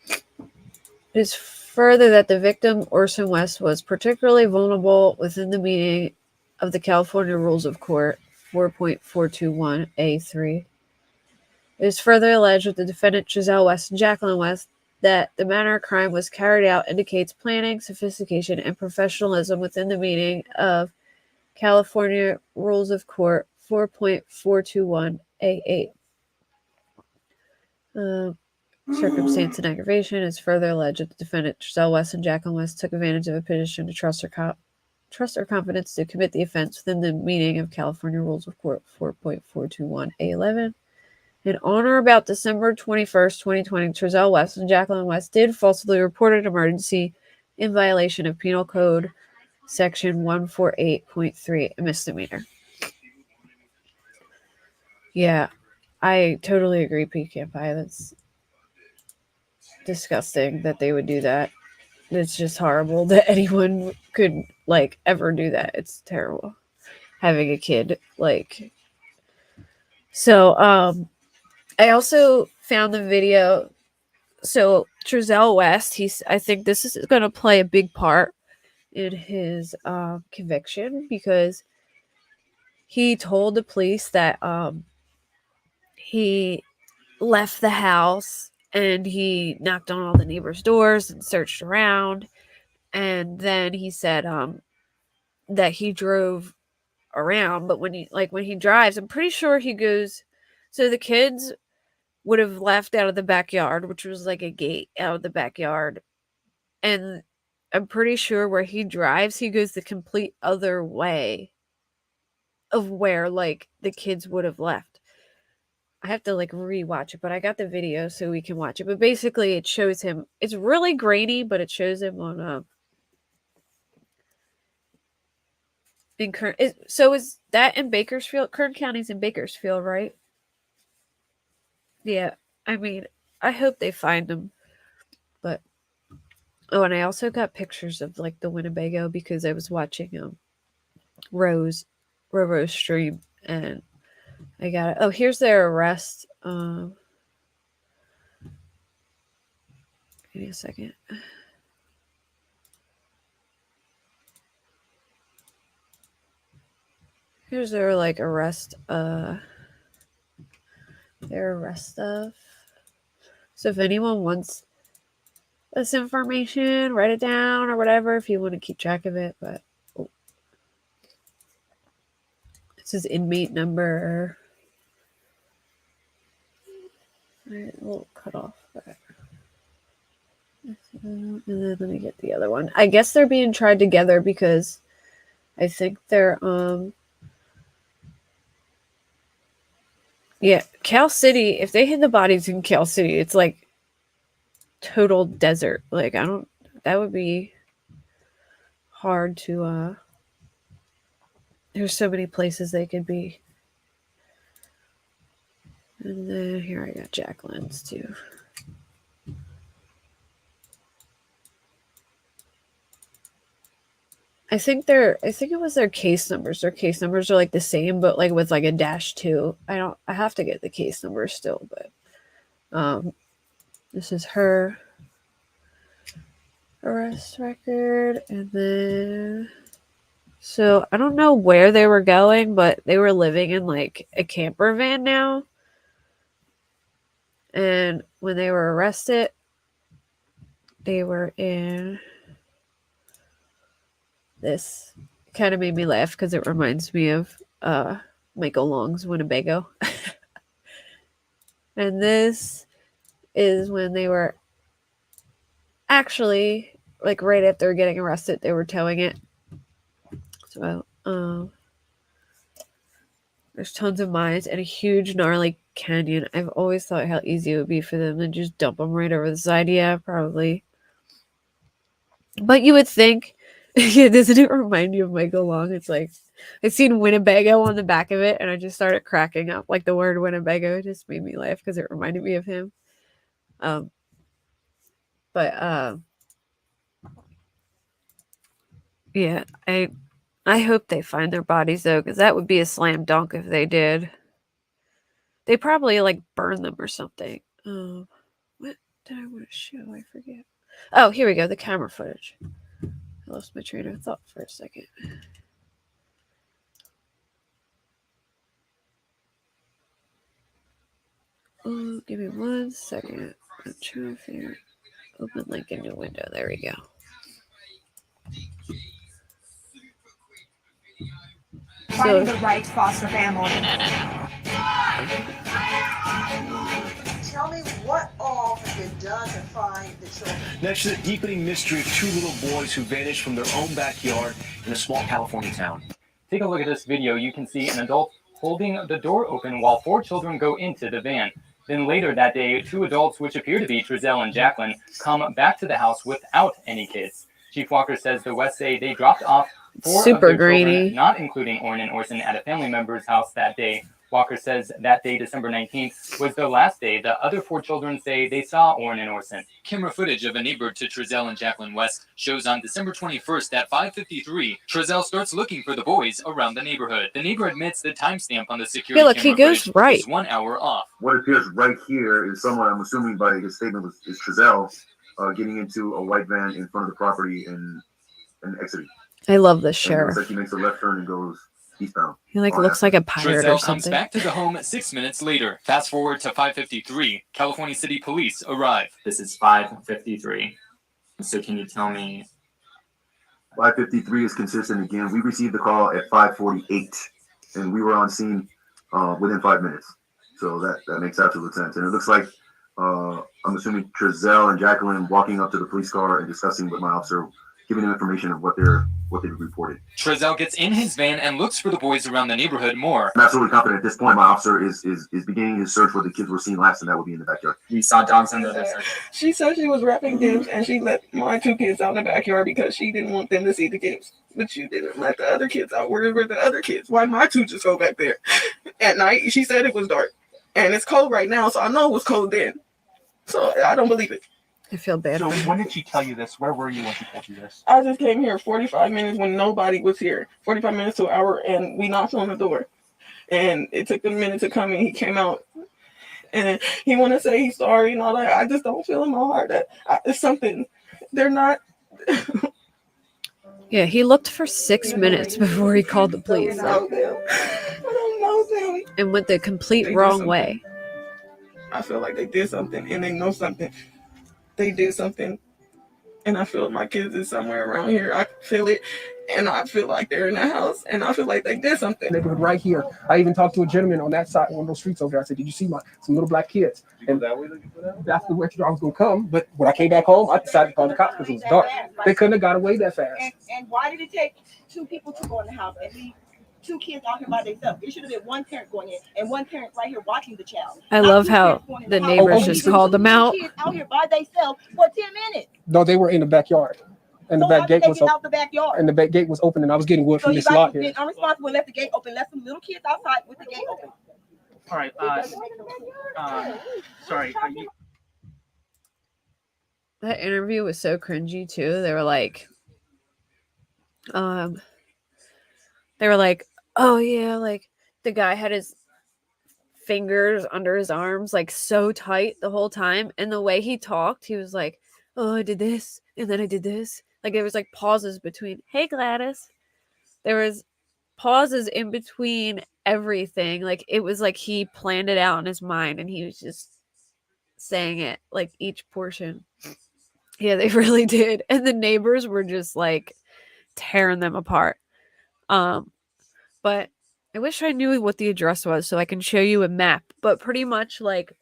[SPEAKER 1] It is further that the victim, Orson West, was particularly vulnerable within the meaning of the California Rules of Court 4.421A3. It is further alleged that the defendant, Trezell West and Jacqueline West, that the manner of crime was carried out indicates planning, sophistication, and professionalism within the meaning of California Rules of Court 4.421A8. Circumstance and aggravation is further alleged that the defendant, Trezell West and Jacqueline West, took advantage of a position of trust or confidence to commit the offense within the meaning of California Rules of Court 4.421A11. In on or about December 21st, 2020, Trezell West and Jacqueline West did falsely report an emergency in violation of Penal Code Section 148.3, a misdemeanor. Yeah, I totally agree, Pecan Pie. That's disgusting that they would do that. It's just horrible that anyone could, ever do that. It's terrible. Having a kid, So, I also found the video. So, Trezell West, I think this is going to play a big part in his conviction, because he told the police that he left the house and he knocked on all the neighbors' doors and searched around, and then he said that he drove around, but when he drives, I'm pretty sure he goes, so the kids would have left out of the backyard, which was like a gate out of the backyard, and I'm pretty sure where he drives, he goes the complete other way of where the kids would have left. I have to rewatch it, but I got the video so we can watch it. But basically, it shows him. It's really grainy, but it shows him on in Kern. So is that in Bakersfield? Kern County's in Bakersfield, right? Yeah. I mean, I hope they find him. But and I also got pictures of the Winnebago, because I was watching Rose Robo stream, and I got it. Oh, here's their arrest. Give me a second. Here's their like arrest. Their arrest stuff. So if anyone wants this information, write it down or whatever if you want to keep track of it. But this is inmate number. All right, a little cut off. But... and then let me get the other one. I guess they're being tried together because I think they're yeah, Cal City. If they hid the bodies in Cal City, it's like total desert. Like that would be hard to there's so many places they could be. And then here I got Jacqueline's too. I think it was their case numbers. Their case numbers are like the same, but like with like a -2. I have to get the case number still, but this is her arrest record. And then so I don't know where they were going, but they were living in like a camper van now. And when they were arrested, they were in this. Kind of made me laugh because it reminds me of Michael Long's Winnebago. And this is when they were actually, like right after getting arrested, they were towing it. So there's tons of mines and a huge gnarly canyon. I've always thought how easy it would be for them to just dump them right over the side. Yeah, probably. But you would think, yeah, doesn't it remind you of Michael Long? It's like, I seen Winnebago on the back of it and I just started cracking up. Like the word Winnebago just made me laugh because it reminded me of him. Yeah, I hope they find their bodies though, because that would be a slam dunk if they did. They probably like burn them or something. What did I want to show? I forget. Oh, here we go. The camera footage. I lost my train of thought for a second. Oh, give me 1 second. I'm trying to figure. Open link in new window. There we go.
[SPEAKER 12] Finding the right foster family.
[SPEAKER 13] Tell me what all has been done to find the children.
[SPEAKER 14] Next to the deepening mystery of two little boys who vanished from their own backyard in a small California town.
[SPEAKER 15] Take a look at this video. You can see an adult holding the door open while 4 children go into the van. Then later that day, 2 adults, which appear to be Trezell and Jacqueline, come back to the house without any kids. Chief Walker says the West say they dropped off 4 of their children, not including Orrin and Orson, at a family member's house that day. Walker says that day, December 19th, was their last day. The other 4 children say they saw Orrin and Orson.
[SPEAKER 16] Camera footage of a neighbor to Trezell and Jacqueline West shows on December 21st at 5:53, Trezell starts looking for the boys around the neighborhood. The neighbor admits the timestamp on the security
[SPEAKER 1] look, he goes right.
[SPEAKER 16] is 1 hour off.
[SPEAKER 17] What appears right here is someone, I'm assuming by his statement, is Trezell getting into a white van in front of the property and exiting.
[SPEAKER 1] I love this
[SPEAKER 17] And
[SPEAKER 1] sheriff.
[SPEAKER 17] it looks like he makes a left turn and goes eastbound.
[SPEAKER 1] He like looks like a pirate
[SPEAKER 16] Trezell
[SPEAKER 1] or
[SPEAKER 16] comes
[SPEAKER 1] something.
[SPEAKER 16] back to the home 6 minutes later. Fast forward to 5:53. California City Police arrive.
[SPEAKER 18] This is 5:53. So can you tell me?
[SPEAKER 17] 5:53 is consistent again. We received the call at 5:48, and we were on scene within 5 minutes. So that makes absolute sense. And it looks like I'm assuming Trezell and Jacqueline walking up to the police car and discussing with my officer, giving them information of what they reported.
[SPEAKER 16] Trezell gets in his van and looks for the boys around the neighborhood more.
[SPEAKER 17] I'm absolutely confident at this point my officer is beginning his search where the kids were seen last, and that would be in the backyard.
[SPEAKER 18] You saw dogs on the other side.
[SPEAKER 9] She said she was wrapping gifts and she let my 2 kids out in the backyard because she didn't want them to see the gifts. But you didn't let the other kids out. Where were the other kids? Why my 2 just go back there? At night, she said it was dark. And it's cold right now, so I know it was cold then. So I don't believe it.
[SPEAKER 1] I feel bad.
[SPEAKER 19] So
[SPEAKER 1] for her.
[SPEAKER 19] when did she tell you this? Where were you when she told you this?
[SPEAKER 9] I just came here 45 minutes when nobody was here. 45 minutes to an hour, and we knocked on the door. And it took a minute to come in. He came out, and he want to say he's sorry and all that. I just don't feel in my heart that it's something. They're not.
[SPEAKER 1] Yeah, he looked for 6 minutes before he called the police.
[SPEAKER 9] I don't know them.
[SPEAKER 1] And went the complete
[SPEAKER 9] They
[SPEAKER 1] wrong
[SPEAKER 9] did
[SPEAKER 1] way.
[SPEAKER 9] I feel like they did something, and they know something. They did something, and I feel my kids is somewhere around here. I feel it, and I feel like they're in the house, and I feel like they did something.
[SPEAKER 5] Neighborhood right here. I even talked to a gentleman on that side, one of those streets over there. I said, "Did you see some little black kids?" And that way that's the way I was gonna come. But when I came back home, I decided to call the cops because it was dark. They couldn't have got away that fast.
[SPEAKER 13] And why did it take two people to go in the house and leave two kids out here by themselves? It should have been one parent going in and one parent right here watching the child.
[SPEAKER 1] I love how the neighbors just called them out.
[SPEAKER 13] Kids out here by themselves for 10 minutes.
[SPEAKER 5] No, they were in the backyard. And the back gate was
[SPEAKER 13] out the backyard.
[SPEAKER 5] And the back gate was open, and I was getting wood
[SPEAKER 13] So
[SPEAKER 5] from
[SPEAKER 13] you
[SPEAKER 5] this lot
[SPEAKER 13] guys
[SPEAKER 5] here.
[SPEAKER 13] been unresponsible and left the gate open, left some little kids outside with the gate open.
[SPEAKER 11] All right. Sorry.
[SPEAKER 1] That interview was so cringy too. They were like, oh yeah, like the guy had his fingers under his arms like so tight the whole time, and the way he talked, he was like, oh, I did this and then I did this. Like there was like pauses between, hey Gladys. There was pauses in between everything. Like it was like he planned it out in his mind and he was just saying it like each portion. Yeah, they really did. And the neighbors were just like tearing them apart. But I wish I knew what the address was so I can show you a map. But pretty much like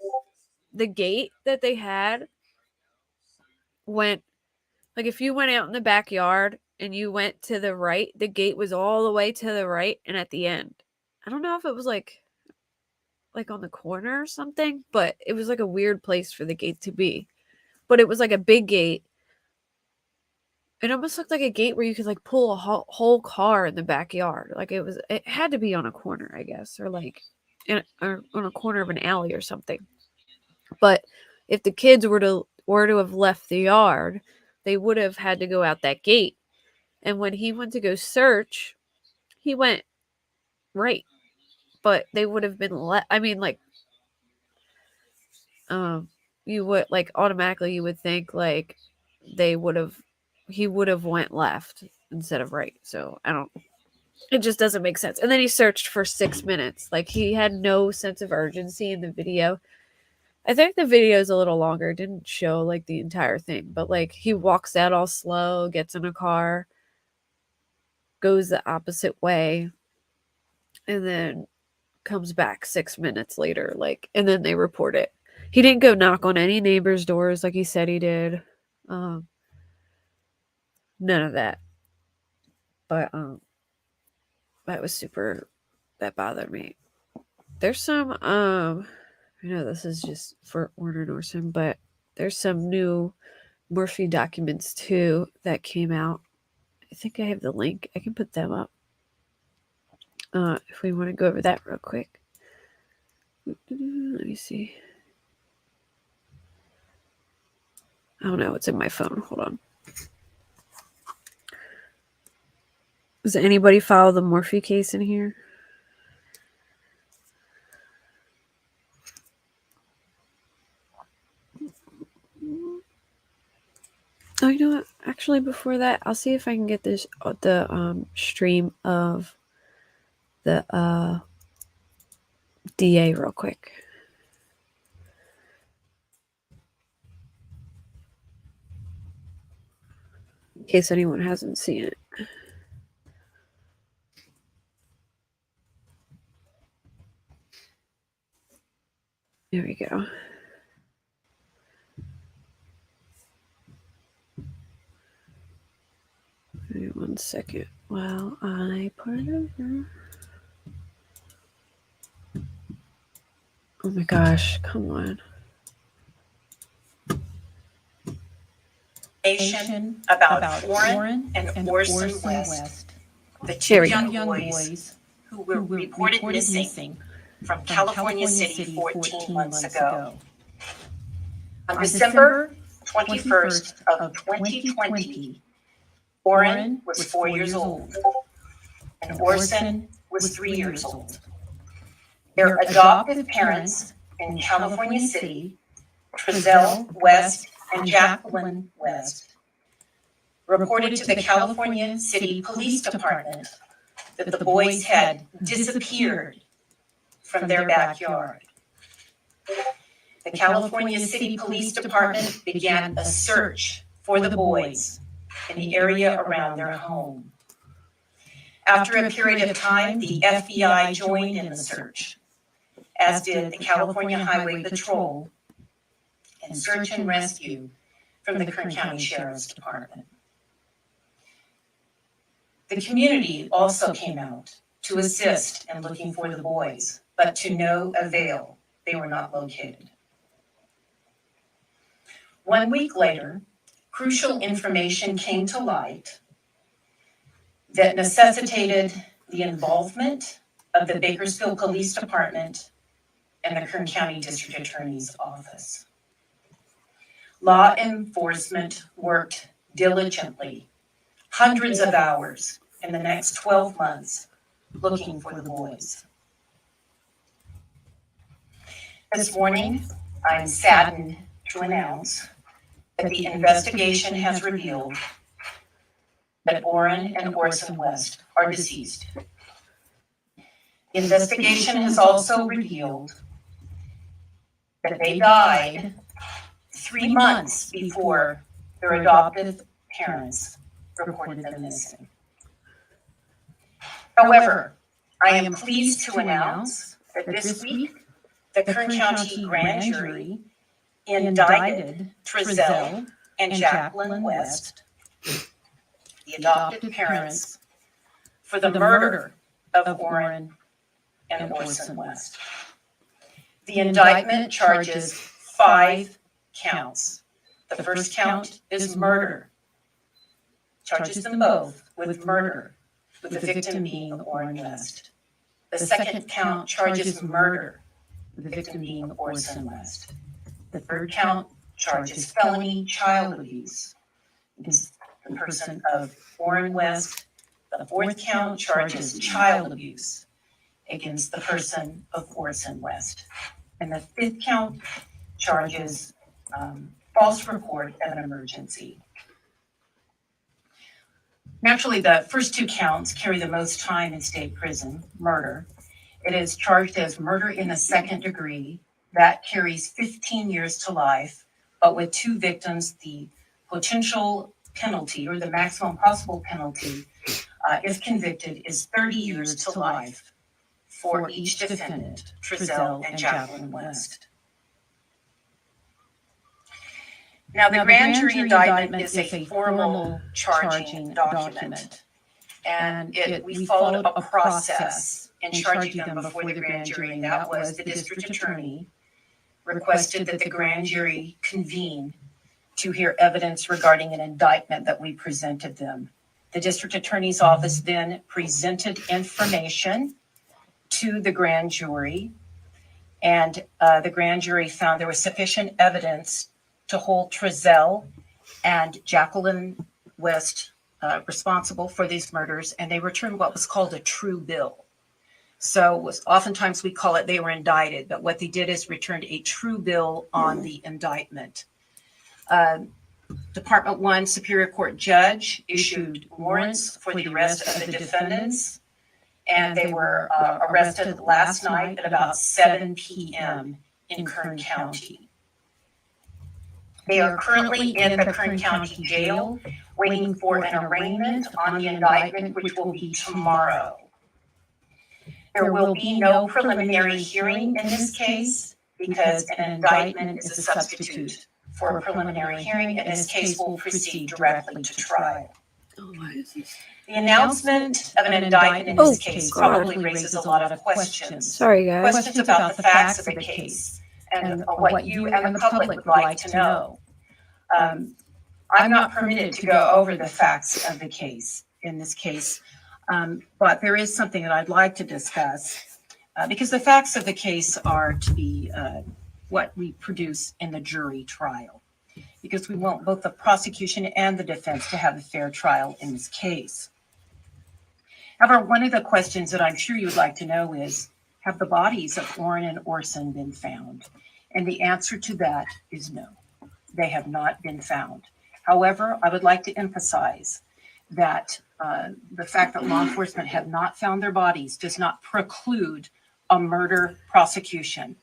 [SPEAKER 1] the gate that they had went, like if you went out in the backyard and you went to the right, the gate was all the way to the right and at the end. I don't know if it was like on the corner or something, but it was like a weird place for the gate to be. But it was like a big gate. It almost looked like a gate where you could like pull a whole car in the backyard. Like it had to be on a corner, I guess, or like or on a corner of an alley or something. But if the kids were to have left the yard, they would have had to go out that gate. And when he went to go search, he went right. But they would have been you would like automatically you would think like he would have went left instead of right. So it just doesn't make sense. And then he searched for 6 minutes. Like he had no sense of urgency in the video. I think the video is a little longer. It didn't show like the entire thing, but like he walks out all slow, gets in a car, goes the opposite way, and then comes back 6 minutes later, like, and then they report it. He didn't go knock on any neighbors' doors like he said he did. None of that. But that bothered me. There's some I know this is just for Orrin and Orson, but there's some new Murphy documents too that came out. I think I have the link. I can put them up. If we want to go over that real quick. Let me see. I don't know. It's in my phone. Hold on. Does anybody follow the Murphy case in here? Oh, you know what? Actually, before that, I'll see if I can get the stream of the DA real quick. In case anyone hasn't seen it. There we go. Wait 1 second while I put it over. Oh my gosh, come on.
[SPEAKER 20] About Orrin and Orson West, the two young boys who were reported missing from California City 14 months ago. On December
[SPEAKER 2] 21st of 2020, Orrin was 4 years old, and Orson was 3 years old. Their adoptive parents in California City, Trezell West and Jacqueline West, reported to the California City Police Department that the boys had disappeared from their backyard. The California City Police Department began a search for the boys in the area around their home. After a period of time, the FBI joined in the search, as did the California Highway Patrol and search and rescue from the Kern County Sheriff's Department. The community also came out to assist in looking for the boys, but to no avail. They were not located. 1 week later, crucial information came to light that necessitated the involvement of the Bakersfield Police Department and the Kern County District Attorney's Office. Law enforcement worked diligently, hundreds of hours in the next 12 months, looking for the boys. This morning, I'm saddened to announce that the investigation has revealed that Orrin and Orson West are deceased. The investigation has also revealed that they died 3 months before their adoptive parents reported them missing. However, I am pleased to announce that this week, the Kern County Grand Jury indicted Trezell and Jacqueline West, the adopted parents, for the murder of Orrin and Orson West. The indictment charges 5 counts. The first count is murder. Charges them both with murder, with the victim being Orrin West. The second count charges murder, with the victim being Orson West. The third count charges felony child abuse against the person of Orrin West. The fourth count charges child abuse against the person of Orson West. And the fifth count charges false report of an emergency. Naturally, the first 2 counts carry the most time in state prison, murder. It is charged as murder in the second degree. That carries 15 years to life, but with 2 victims, the potential penalty or the maximum possible penalty, if convicted, is 30 years to life for each defendant, Trezell and Jacqueline West. Now, the grand jury indictment is a formal charging document, and we followed a process in charging them before the grand jury, and that was the district attorney requested that the grand jury convene to hear evidence regarding an indictment that we presented them. The district attorney's office then presented information to the grand jury, and the grand jury found there was sufficient evidence to hold Trezell and Jacqueline West responsible for these murders, and they returned what was called a true bill. So oftentimes we call it they were indicted, but what they did is returned a true bill on the indictment. Department 1 Superior Court judge issued warrants for the arrest of the defendants, and they were arrested last night at about 7 p.m. in Kern County. They are currently in the Kern County Jail waiting for an arraignment on the indictment, which will be tomorrow. There will be no preliminary hearing in this case because an indictment is a substitute for a preliminary hearing. In this case, will proceed directly to trial. The announcement of an indictment in this case probably raises a lot of questions.
[SPEAKER 1] Sorry, guys.
[SPEAKER 2] Questions about the facts of the case and what you and the public would like to know. I'm not permitted to go over the facts of the case in this case, but there is something that I'd like to discuss because the facts of the case are to be what we produce in the jury trial.
[SPEAKER 21] because we want both the prosecution and the defense to have a fair trial in this case. However, one of the questions that I'm sure you'd like to know is, have the bodies of Orrin and Orson been found? And the answer to that is no, they have not been found. However, I would like to emphasize that the fact that law enforcement have not found their bodies does not preclude a murder prosecution.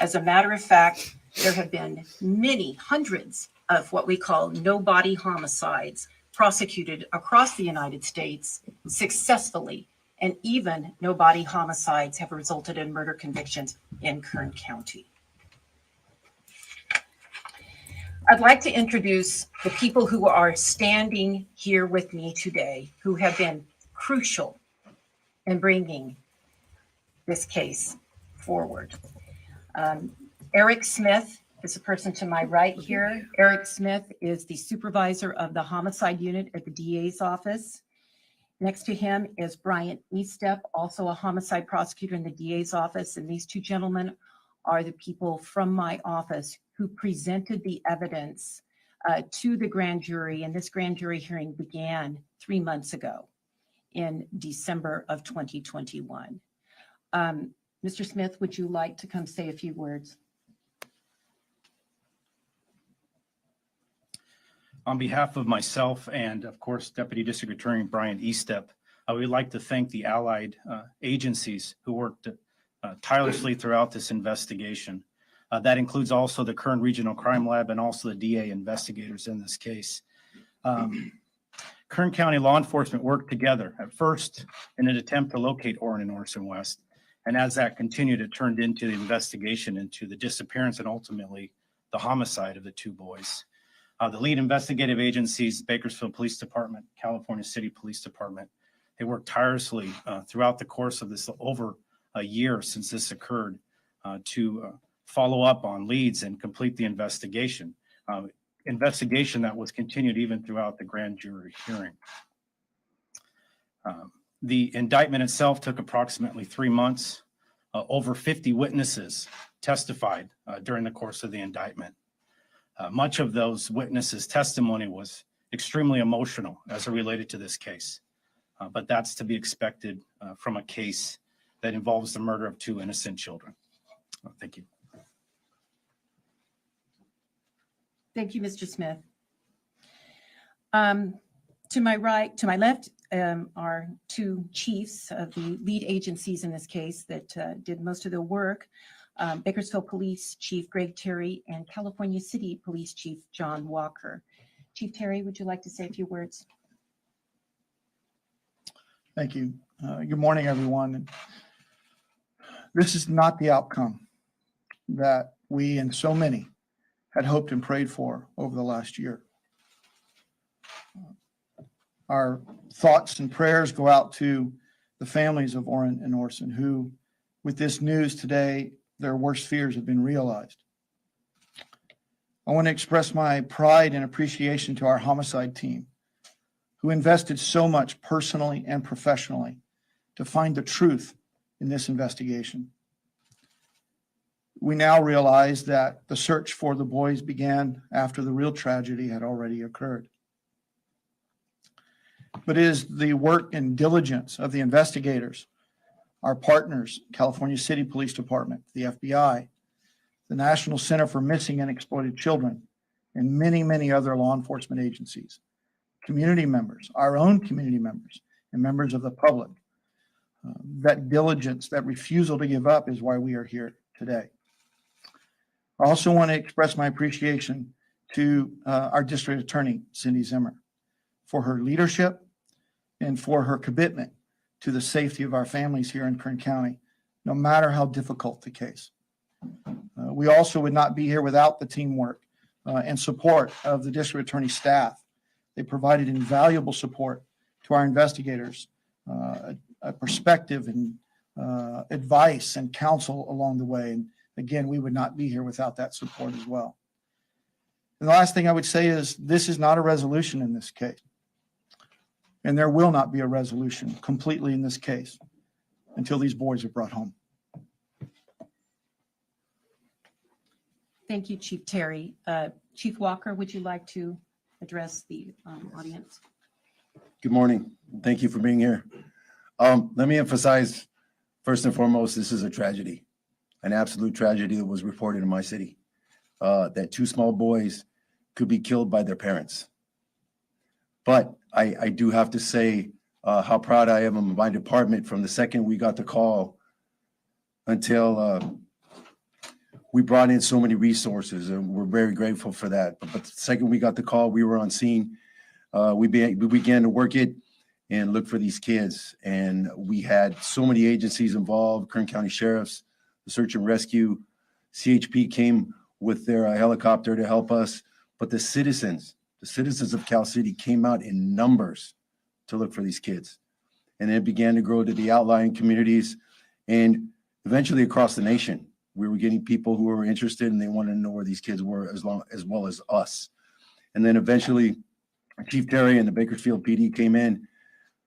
[SPEAKER 21] As a matter of fact, there have been many hundreds of what we call no-body homicides prosecuted across the United States successfully, and even no-body homicides have resulted in murder convictions in Kern County. I'd like to introduce the people who are standing here with me today, who have been crucial in bringing this case forward. Eric Smith is the person to my right here. Eric Smith is the supervisor of the homicide unit at the DA's office. Next to him is Brian Estep, also a homicide prosecutor in the DA's office. And these two gentlemen are the people from my office who presented the evidence to the grand jury. And this grand jury hearing began 3 months ago in December of 2021. Mr. Smith, would you like to come say a few words?
[SPEAKER 22] On behalf of myself and, of course, Deputy District Attorney Brian Estep, I would like to thank the allied agencies who worked tirelessly throughout this investigation. That includes also the Kern Regional Crime Lab and also the DA investigators in this case. Kern County law enforcement worked together at first in an attempt to locate Orrin and Orson West. And as that continued, it turned into the investigation into the disappearance and ultimately the homicide of the two boys. The lead investigative agencies, Bakersfield Police Department, California City Police Department, they worked tirelessly throughout the course of this over a year since this occurred to follow up on leads and complete the investigation. Investigation that was continued even throughout the grand jury hearing. The indictment itself took approximately 3 months. Over 50 witnesses testified during the course of the indictment. Much of those witnesses' testimony was extremely emotional as it related to this case, but that's to be expected from a case that involves the murder of two innocent children. Thank you.
[SPEAKER 21] Thank you, Mr. Smith. To my right, to my left, are two chiefs of the lead agencies in this case that did most of the work. Bakersfield Police Chief Greg Terry and California City Police Chief John Walker. Chief Terry, would you like to say a few words?
[SPEAKER 23] Thank you. Good morning, everyone. This is not the outcome that we and so many had hoped and prayed for over the last year. Our thoughts and prayers go out to the families of Orrin and Orson, who, with this news today, their worst fears have been realized. I want to express my pride and appreciation to our homicide team, who invested so much personally and professionally to find the truth in this investigation. We now realize that the search for the boys began after the real tragedy had already occurred. But it is the work and diligence of the investigators, our partners, California City Police Department, the FBI, the National Center for Missing and Exploited Children, and many, many other law enforcement agencies, community members, our own community members, and members of the public. That diligence, that refusal to give up is why we are here today. I also want to express my appreciation to our district attorney, Cindy Zimmer, for her leadership and for her commitment to the safety of our families here in Kern County, no matter how difficult the case. We also would not be here without the teamwork and support of the district attorney staff. They provided invaluable support to our investigators, a perspective and advice and counsel along the way. And again, we would not be here without that support as well. And the last thing I would say is this is not a resolution in this case. And there will not be a resolution completely in this case until these boys are brought home.
[SPEAKER 20] Thank you, Chief Terry. Chief Walker, would you like to address the audience?
[SPEAKER 4] Good morning. Thank you for being here. Let me emphasize, first and foremost, this is a tragedy, an absolute tragedy that was reported in my city, that two small boys could be killed by their parents. But I do have to say how proud I am of my department from the second we got the call until we brought in so many resources, and we're very grateful for that. But the second we got the call, we were on scene. We began to work it and look for these kids. And we had so many agencies involved, Kern County Sheriffs, the Search and Rescue, CHP came with their helicopter to help us. But the citizens of Cal City came out in numbers to look for these kids. And it began to grow to the outlying communities and eventually across the nation. We were getting people who were interested and they wanted to know where these kids were as well as us. And then eventually Chief Terry and the Bakersfield PD came in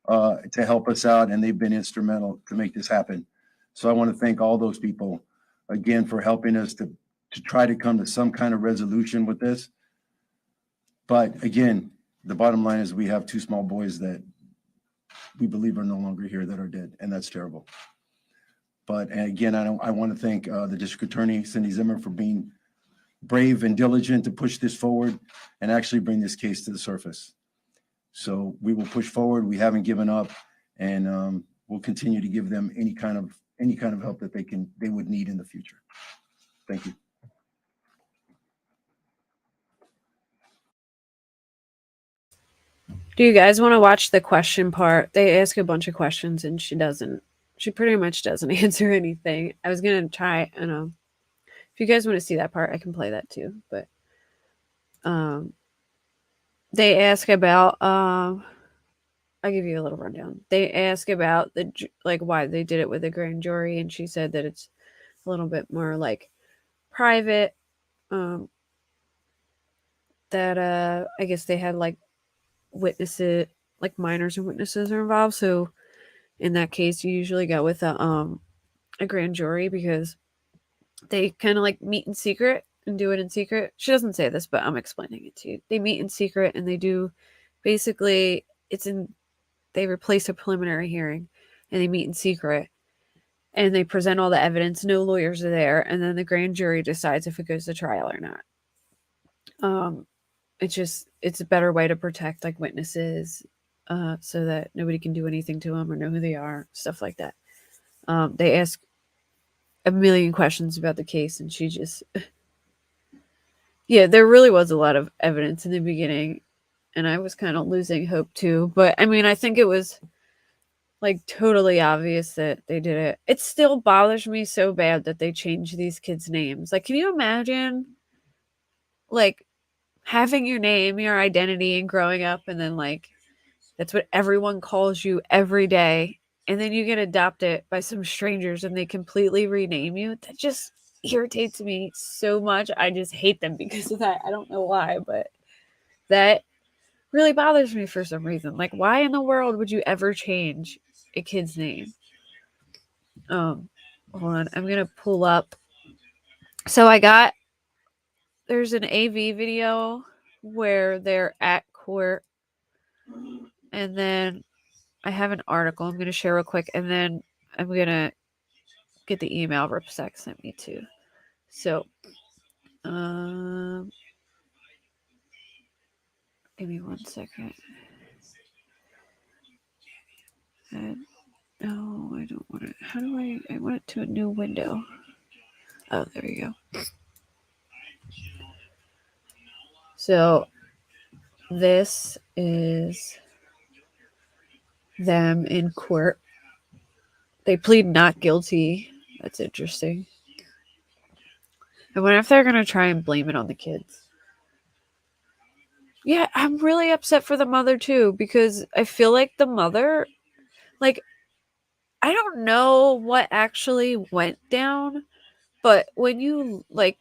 [SPEAKER 4] to help us out, and they've been instrumental to make this happen. So I want to thank all those people again for helping us to try to come to some kind of resolution with this. But again, the bottom line is we have two small boys that we believe are no longer here that are dead, and that's terrible. But again, I want to thank the District Attorney, Cindy Zimmer, for being brave and diligent to push this forward and actually bring this case to the surface. So we will push forward. We haven't given up, and we'll continue to give them any kind of help that they would need in the future. Thank you.
[SPEAKER 1] Do you guys want to watch the question part? They ask a bunch of questions and she pretty much doesn't answer anything. I was going to try, if you guys want to see that part, I can play that too. But they ask about, I'll give you a little rundown. They ask about why they did it with a grand jury, and she said that it's a little bit more like private. That I guess they had like witnesses, like minors and witnesses are involved. So in that case, you usually go with a grand jury because they kind of like meet in secret and do it in secret. She doesn't say this, but I'm explaining it to you. They meet in secret and they do basically they replace a preliminary hearing and they meet in secret and they present all the evidence. No lawyers are there. And then the grand jury decides if it goes to trial or not. It's a better way to protect like witnesses so that nobody can do anything to them or know who they are, stuff like that. They ask a million questions about the case and she just, yeah, there really was a lot of evidence in the beginning and I was kind of losing hope too. But I mean, I think it was like totally obvious that they did it. It still bothers me so bad that they changed these kids' names. Like, can you imagine like having your name, your identity, and growing up, and then like that's what everyone calls you every day, and then you get adopted by some strangers and they completely rename you? That just irritates me so much. I just hate them because of that. I don't know why, but that really bothers me for some reason. Like, why in the world would you ever change a kid's name? Hold on, I'm gonna pull up. So there's an AV video where they're at court, and then I have an article I'm gonna share real quick, and then I'm gonna get the email Ripsack sent me too. So give me 1 second. No, I don't want it. How do I want it to a new window? Oh, there you go. So this is them in court. They plead not guilty. That's interesting. I wonder if they're going to try and blame it on the kids. Yeah, I'm really upset for the mother too, because I feel like the mother, like, I don't know what actually went down, but when you, like,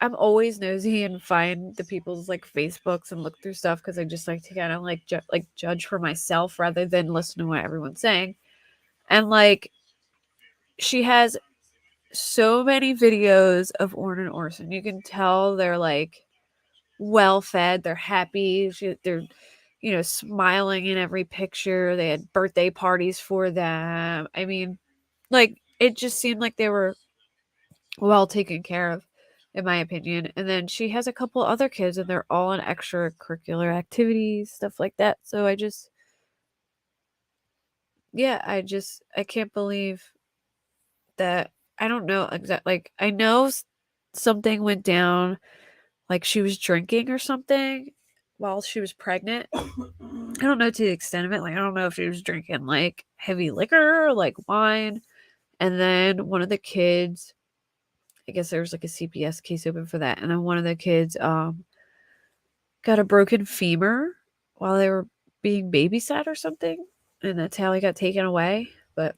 [SPEAKER 1] I'm always nosy and find the people's, like, Facebooks and look through stuff because I just like to kind of, like, judge for myself rather than listen to what everyone's saying. And, like, she has so many videos of Orrin and Orson. You can tell they're like well fed, they're happy, they're, you know, smiling in every picture. They had birthday parties for them. I mean, like, it just seemed like they were well taken care of, in my opinion. And then she has a couple other kids, and they're all in extracurricular activities, stuff like that. So I just, yeah, I can't believe that. I don't know exactly. Like, I know something went down, like she was drinking or something while she was pregnant. I don't know to the extent of it. Like, I don't know if she was drinking like heavy liquor or like wine. And then one of the kids, I guess there was like a CPS case open for that. And then one of the kids got a broken femur while they were being babysat or something. And that's how he got taken away. But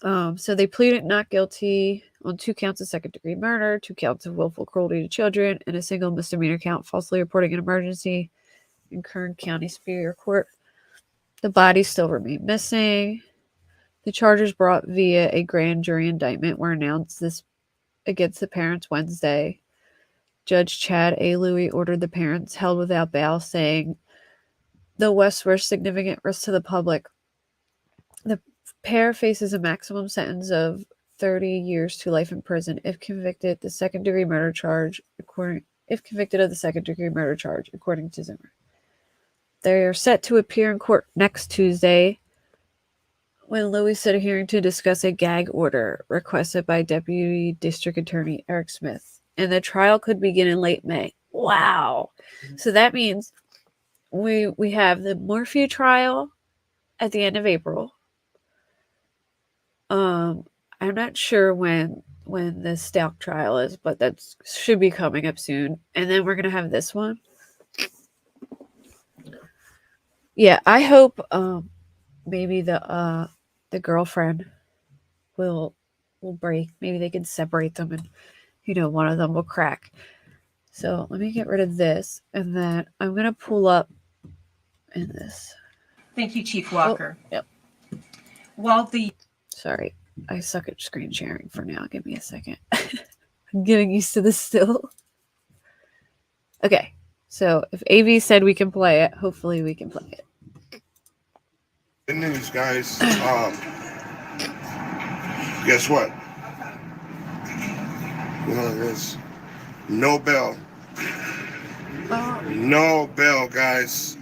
[SPEAKER 1] so they pleaded not guilty on 2 counts of second-degree murder, 2 counts of willful cruelty to children, and a single misdemeanor count falsely reporting an emergency in Kern County Superior Court. The bodies still remain missing. The charges brought via a grand jury indictment were announced this against the parents Wednesday. Judge Chad A. Louie ordered the parents held without bail, saying the Wests were a significant risk to the public. The pair faces a maximum sentence of 30 years to life in prison if convicted of the second-degree murder charge, according to Zimmer. They are set to appear in court next Tuesday, when Louis set a hearing to discuss a gag order requested by Deputy District Attorney Eric Smith, and the trial could begin in late May. Wow! So that means we have the Morphew trial at the end of April. I'm not sure when the Stalk trial is, but that should be coming up soon. And then we're gonna have this one. Yeah, I hope maybe the girlfriend will break. Maybe they can separate them, and you know, one of them will crack. So let me get rid of this, and then I'm gonna pull up in this.
[SPEAKER 21] Thank you, Chief Walker.
[SPEAKER 1] Oh, yep. Sorry, I suck at screen sharing for now. Give me a second. I'm getting used to this still. Okay, so if AV said we can play it, hopefully we can play it.
[SPEAKER 6] Good news, guys. Guess what? You know, there's no bell. No bell, guys.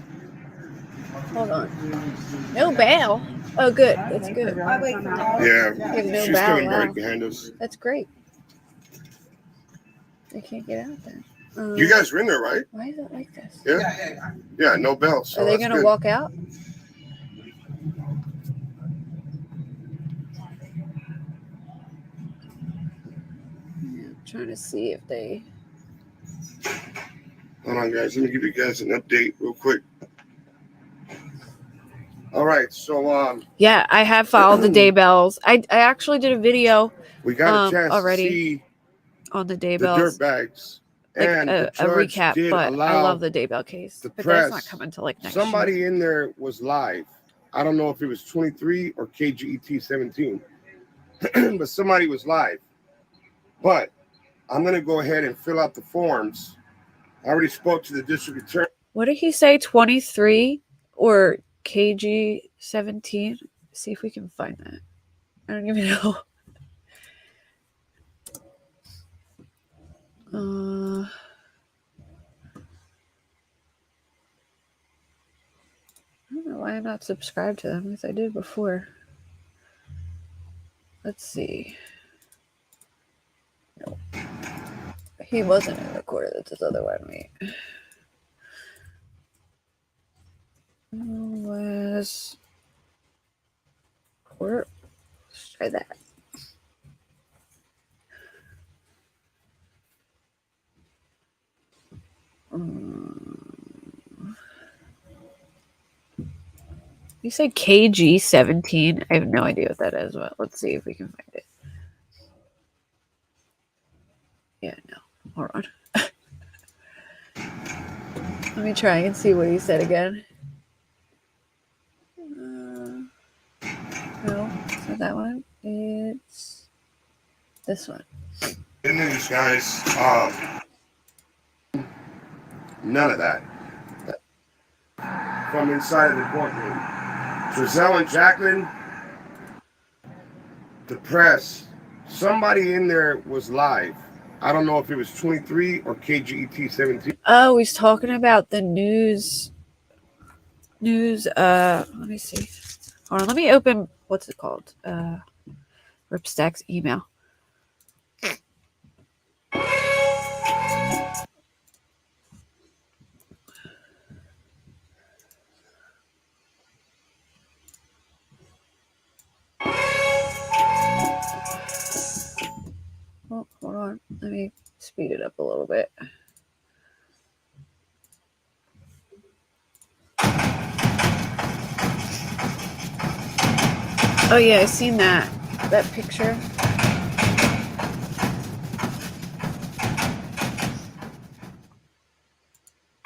[SPEAKER 1] Hold on. No bail. Oh, good. That's good.
[SPEAKER 6] Yeah,
[SPEAKER 1] No
[SPEAKER 6] she's
[SPEAKER 1] bail.
[SPEAKER 6] coming
[SPEAKER 1] Wow.
[SPEAKER 6] right behind us.
[SPEAKER 1] That's great. They can't get out then.
[SPEAKER 6] You guys ring her, right?
[SPEAKER 1] Why is it like this?
[SPEAKER 6] Yeah, no bell. So
[SPEAKER 1] Are they
[SPEAKER 6] that's
[SPEAKER 1] going to
[SPEAKER 6] good.
[SPEAKER 1] walk out? Yeah, I'm trying to see if they...
[SPEAKER 6] Hold on, guys. Let me give you guys an update real quick. All right, so
[SPEAKER 1] Yeah, I have followed the day bells. I actually did a video
[SPEAKER 6] we got a chance
[SPEAKER 1] already
[SPEAKER 6] to see
[SPEAKER 1] on the day
[SPEAKER 6] the
[SPEAKER 1] bells.
[SPEAKER 6] dirt bags.
[SPEAKER 1] Like
[SPEAKER 6] And the
[SPEAKER 1] a
[SPEAKER 6] judge
[SPEAKER 1] recap,
[SPEAKER 6] did
[SPEAKER 1] but I
[SPEAKER 6] allow
[SPEAKER 1] love the Daybell case.
[SPEAKER 6] the
[SPEAKER 1] But that's not
[SPEAKER 6] press.
[SPEAKER 1] coming until like next
[SPEAKER 6] Somebody
[SPEAKER 1] year.
[SPEAKER 6] in there was live. I don't know if it was 23 or KGET 17, but somebody was live. But I'm going to go ahead and fill out the forms. I already spoke to the district attorney.
[SPEAKER 1] What did he say? 23 or KG 17? See if we can find that. I don't even know. I don't know why I'm not subscribed to them, because I did before. Let's see. Nope. He wasn't in the quarter. That's his other one. Wait. Was court? Let's try that. You say KG 17? I have no idea what that is, but let's see if we can find it. Yeah, no. Hold on. Let me try and see what he said again. No, it's not that one. It's This one.
[SPEAKER 6] Good news, guys. None of that. From inside of the courtroom. Trezell and Jacqueline, the press, somebody in there was live. I don't know if it was 23 or KGET 17.
[SPEAKER 1] Oh, he's talking about the news. Let me see. Hold on, let me open, what's it called? Ripstack's email. Oh, hold on. Let me speed it up a little bit. Oh yeah, I seen that picture.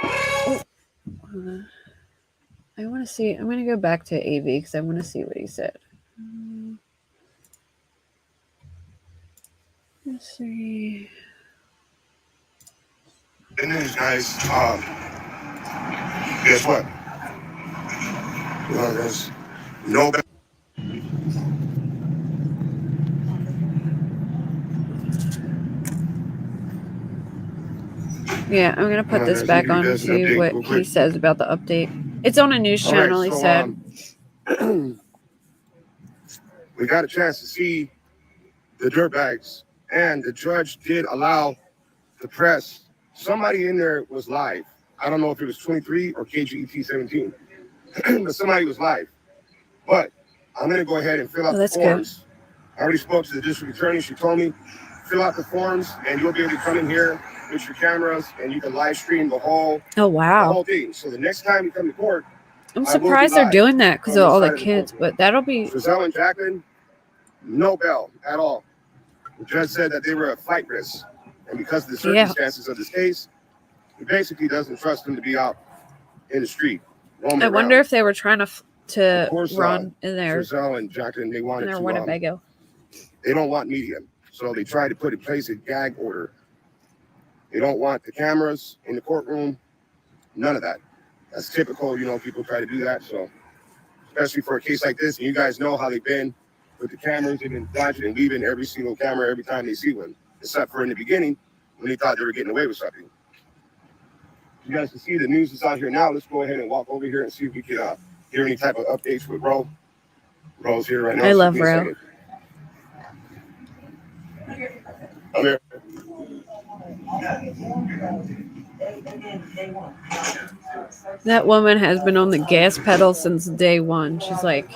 [SPEAKER 1] Oh, I want to see. I'm going to go back to AV because I want to see what he said. Let's see.
[SPEAKER 6] Good news, guys. Guess what? There's no.
[SPEAKER 1] Yeah, I'm gonna put this back on to see what he says about the update. It's on a news channel, he said.
[SPEAKER 6] We got a chance to see the dirtbags, and the judge did allow the press. Somebody in there was live. I don't know if it was 23 or KGET 17, but somebody was live. But I'm gonna go ahead and fill out the forms. I already spoke to the district attorney. She told me, fill out the forms, and you'll be able to come in here with your cameras, and you can live stream the whole thing. So the next time you come to court,
[SPEAKER 1] I'm surprised they're doing that because of all the kids, but that'll be.
[SPEAKER 6] Trezell and Jacqueline, no bail at all. The judge said that they were a flight risk, and because of the circumstances of this case, he basically doesn't trust them to be out in the street.
[SPEAKER 1] I wonder if they were trying to run in there.
[SPEAKER 6] Trezell and Jacqueline, they wanted to.
[SPEAKER 1] Winnebago.
[SPEAKER 6] They don't want media, so they tried to put in place a gag order. They don't want the cameras in the courtroom. None of that. That's typical, people try to do that. So, especially for a case like this, and you guys know how they've been with the cameras. They've been dodging and leaving every single camera every time they see one, except for in the beginning when they thought they were getting away with something. You guys can see the news is out here now. Let's go ahead and walk over here and see if we can hear any type of updates with Ro. Ro's here right now.
[SPEAKER 1] I love Ro.
[SPEAKER 6] I'm here.
[SPEAKER 1] That woman has been on the gas pedal since day one. She's like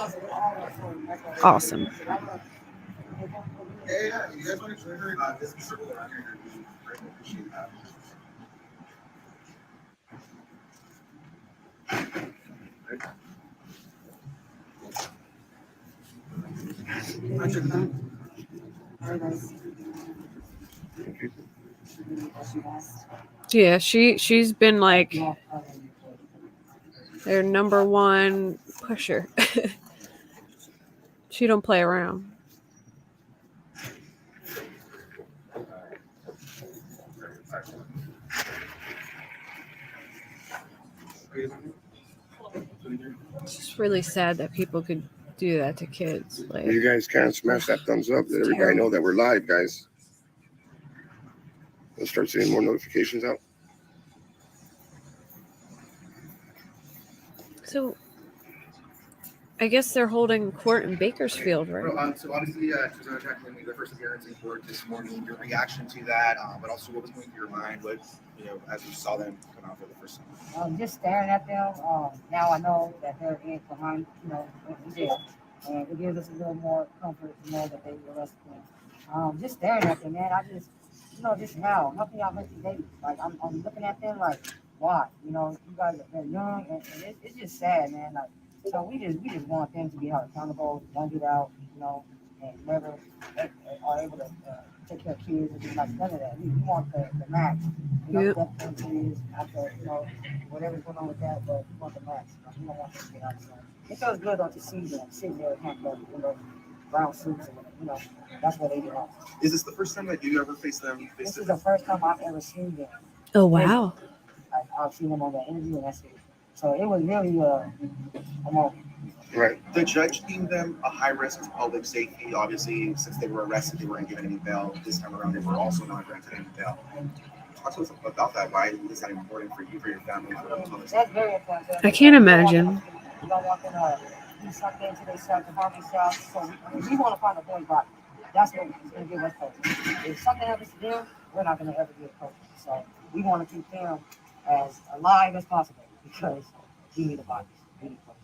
[SPEAKER 1] awesome. Yeah, she's been like their number one pusher. She don't play around. It's just really sad that people could do that to kids. Like,
[SPEAKER 6] you guys can smash that thumbs up. Let everybody know that we're live, guys. Let's start seeing more notifications out.
[SPEAKER 1] So, I guess they're holding court in Bakersfield, right?
[SPEAKER 3] So obviously, Trezell and Jacqueline made their first appearance in court this morning. Your reaction to that, but also what was going through your mind, what as you saw them come out for the first time.
[SPEAKER 7] Just staring at them. Now I know that they're in behind, in jail, and it gives us a little more comfort to know that they were arrested. Just staring at them, man. I just, just how can y'all make these babies? Like I'm looking at them like, why? You guys are young, and it's just sad, man. Like. So we just want them to be held accountable, don't get out, and never are able to take care of kids and just like none of that. We want the max. Death penalties after whatever's going on with that, but we want the max. We don't want them to get out. So it feels good to see them sitting there handcuffed, brown suits, and you know, that's what they do.
[SPEAKER 3] Is this the first time that you ever faced them?
[SPEAKER 7] This is the first time I've ever seen them.
[SPEAKER 1] Oh, wow.
[SPEAKER 7] I've seen them on the interview, and that's it. So it was really a moment.
[SPEAKER 3] Right. The judge deemed them a high risk to public safety. Obviously, since they were arrested, they weren't given any bail. This time around, they were also not granted any bail. Talk to us about that. Why is that important for you, for your family, for the public?
[SPEAKER 7] That's very important.
[SPEAKER 1] I can't imagine.
[SPEAKER 7] You don't want them to do something to themselves, to harm themselves. So we want to find a boy's body. That's what is going to give us hope. If something happens to them, we're not going to ever get hope. So we want to keep them as alive as possible because we need a body. We need hope.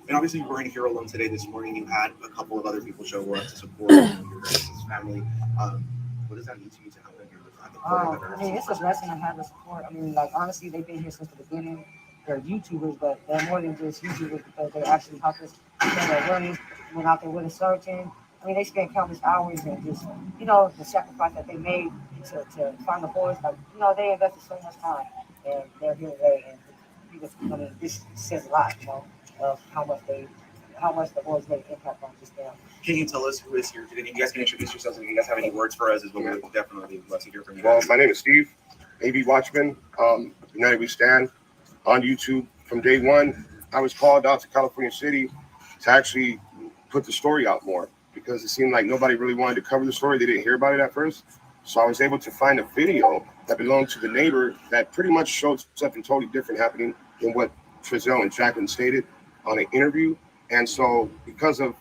[SPEAKER 3] And obviously, you weren't here alone today. This morning, you had a couple of other people show up to support your guys' family. What does that mean to you to have them here?
[SPEAKER 7] I mean, it's a blessing to have the support. I mean, like, honestly, they've been here since the beginning. They're YouTubers, but they're more than just YouTubers because they actually helped us get their learning, went out there with a searching. I mean, they spent countless hours and just, you know, the sacrifice that they made to find the boys. Like, you know, they invested so much time, and they're here today. And I mean, this says a lot, you know, of how much the boys made an impact on just them.
[SPEAKER 3] Can you tell us who is here today? You guys can introduce yourselves. If you guys have any words for us, as well, we would definitely love to hear from you.
[SPEAKER 6] Well, my name is Steve, AV Watchman, United We Stand on YouTube. From day one, I was called out to California City to actually put the story out more because it seemed like nobody really wanted to cover the story. They didn't hear about it at first. So I was able to find a video that belonged to the neighbor that pretty much showed something totally different happening than what Trezell and Jacqueline stated on an interview. And so because of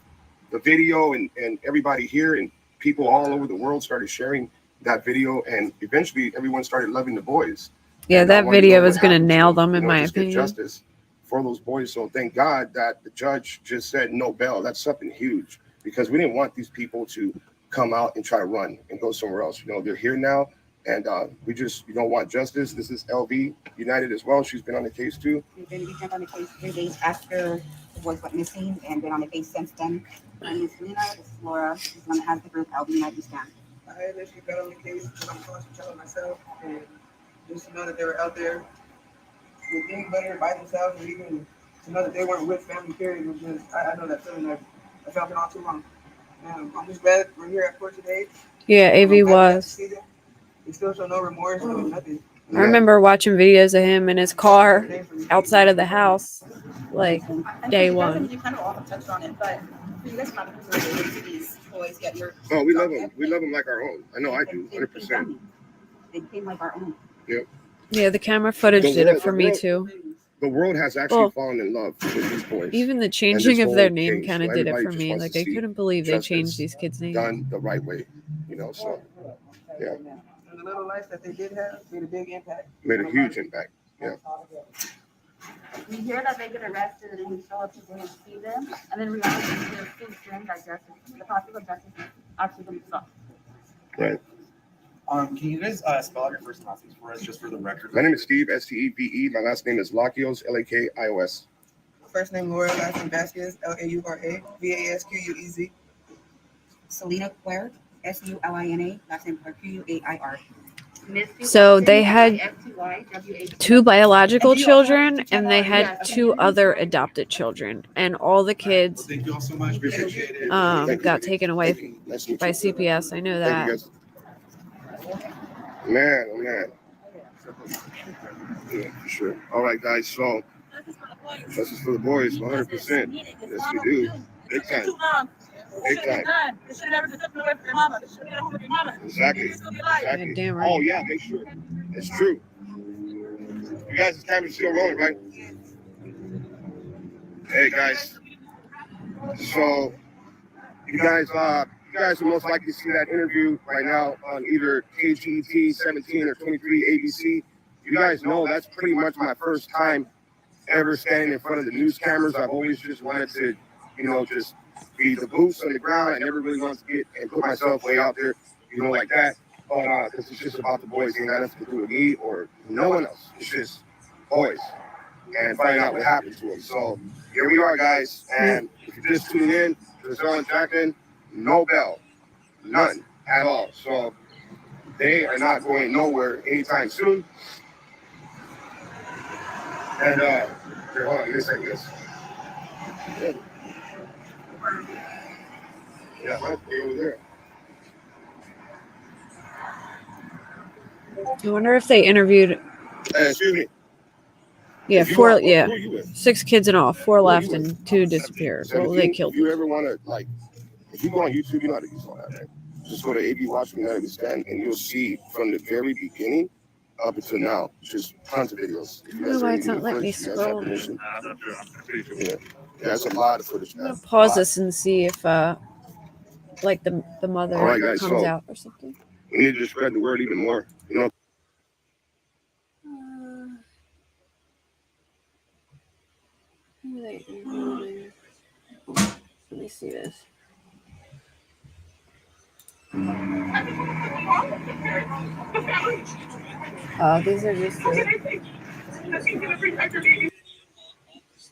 [SPEAKER 6] the video and everybody here and people all over the world started sharing that video, and eventually everyone started loving the boys.
[SPEAKER 1] Yeah,
[SPEAKER 6] And
[SPEAKER 1] that video was going to nail them, in my
[SPEAKER 6] just get
[SPEAKER 1] opinion.
[SPEAKER 6] justice for those boys. So thank God that the judge just said no bail. That's something huge because we didn't want these people to come out and try to run and go somewhere else. You know, they're here now, and we don't want justice. This is LV United as well. She's been on the case too.
[SPEAKER 8] We've been on the case 3 days after the boys went missing and been on the case since then. My name is Lena. This is Laura. She's the one that has the group LV United Stand.
[SPEAKER 10] I initially got on the case because I'm trying to tell myself, and just to know that they were out there with anybody by themselves, and even to know that they weren't with family, period, was just, I know that feeling that I felt it all too long. I'm just glad we're here at court today.
[SPEAKER 1] Yeah, AV was.
[SPEAKER 10] They still show no remorse, no nothing.
[SPEAKER 1] I remember watching videos of him in his car outside of the house, like day one.
[SPEAKER 8] You kind of all touched on it, but for you guys, how do you relate to these boys? Yet you're
[SPEAKER 6] Oh, we love them. We love them like our own. I know I do, 100%.
[SPEAKER 8] They became like our own.
[SPEAKER 6] Yep.
[SPEAKER 1] Yeah, the camera footage did it for me too.
[SPEAKER 6] The world has actually fallen in love with these boys.
[SPEAKER 1] Even the
[SPEAKER 6] and
[SPEAKER 1] changing
[SPEAKER 6] this
[SPEAKER 1] of their
[SPEAKER 6] whole
[SPEAKER 1] name
[SPEAKER 6] case.
[SPEAKER 1] kind of
[SPEAKER 6] So
[SPEAKER 1] did it
[SPEAKER 6] everybody
[SPEAKER 1] for
[SPEAKER 6] just
[SPEAKER 1] me.
[SPEAKER 6] wants
[SPEAKER 1] Like
[SPEAKER 6] to
[SPEAKER 1] I
[SPEAKER 6] see
[SPEAKER 1] couldn't believe they
[SPEAKER 6] justice
[SPEAKER 1] changed these kids' names.
[SPEAKER 6] done the right way, you know. So, yeah,
[SPEAKER 10] And the little life that they did have made a big impact.
[SPEAKER 6] made a huge impact. Yeah.
[SPEAKER 8] We hear that they get arrested and then we show up to go and see them, and then reality is they're still sharing that justice. The possible justice is actually going to stop.
[SPEAKER 6] Right.
[SPEAKER 3] Can you guys spell out your first and last name for us, just for the record?
[SPEAKER 6] My name is Steve, Steve. My last name is Lakios, Lakios.
[SPEAKER 10] First name Laura, last name Vasquez, Laura, Vasquez.
[SPEAKER 8] Selena Quair, Sulina, last name Quair.
[SPEAKER 1] So they had 2 biological children and they had 2 other adopted children, and all the kids
[SPEAKER 3] Thank you all so much. Appreciate it.
[SPEAKER 1] got taken away by CPS. I know that.
[SPEAKER 6] Man, oh man. Yeah, for sure. All right, guys. So, justice for the boys, 100%. Yes, we do. Big time. Big time. Exactly. Exactly.
[SPEAKER 1] Damn right.
[SPEAKER 6] Oh, yeah, make sure. It's true. You guys, this camera's still rolling, right? Hey, guys. So, you guys will most likely see that interview right now on either KGET 17 or 23 ABC. You guys know that's pretty much my first time ever standing in front of the news cameras. I've always just wanted to, just be the boots on the ground. I never really wanted to get and put myself way out there, like that. But because it's just about the boys. It ain't got nothing to do with me or no one else. It's just boys and finding out what happened to them. So here we are, guys. And if you're just tuning in, Trezell and Jacqueline, no bail, none at all. So they are not going nowhere anytime soon. And here, hold on, give me a second, guys. Yeah, right over there.
[SPEAKER 1] I wonder if they interviewed.
[SPEAKER 6] Excuse me.
[SPEAKER 1] Yeah,
[SPEAKER 6] If you
[SPEAKER 1] 4.
[SPEAKER 6] want-
[SPEAKER 1] Yeah,
[SPEAKER 6] who are you with?
[SPEAKER 1] 6 kids in all. 4
[SPEAKER 6] Who are
[SPEAKER 1] left
[SPEAKER 6] you with?
[SPEAKER 1] and 2 disappeared. Well, they
[SPEAKER 6] 17.
[SPEAKER 1] killed
[SPEAKER 6] If you
[SPEAKER 1] them.
[SPEAKER 6] ever want to, like, if you go on YouTube, you know how to use all that, right? Just go to AB Watch Me United Stand, and you'll see from the very beginning up until now, just tons of videos. If
[SPEAKER 1] I
[SPEAKER 6] you
[SPEAKER 1] don't know
[SPEAKER 6] guys
[SPEAKER 1] why
[SPEAKER 6] are
[SPEAKER 1] it's not letting me
[SPEAKER 6] you guys have
[SPEAKER 1] scroll.
[SPEAKER 6] permission. Yeah, that's a lot of footage.
[SPEAKER 1] I'm gonna pause this and see if like the mother
[SPEAKER 6] All right, guys,
[SPEAKER 1] comes
[SPEAKER 6] so
[SPEAKER 1] out or something.
[SPEAKER 6] we need to spread the word even more. You know.
[SPEAKER 1] Who are they interviewing? Let me see this. These are just the.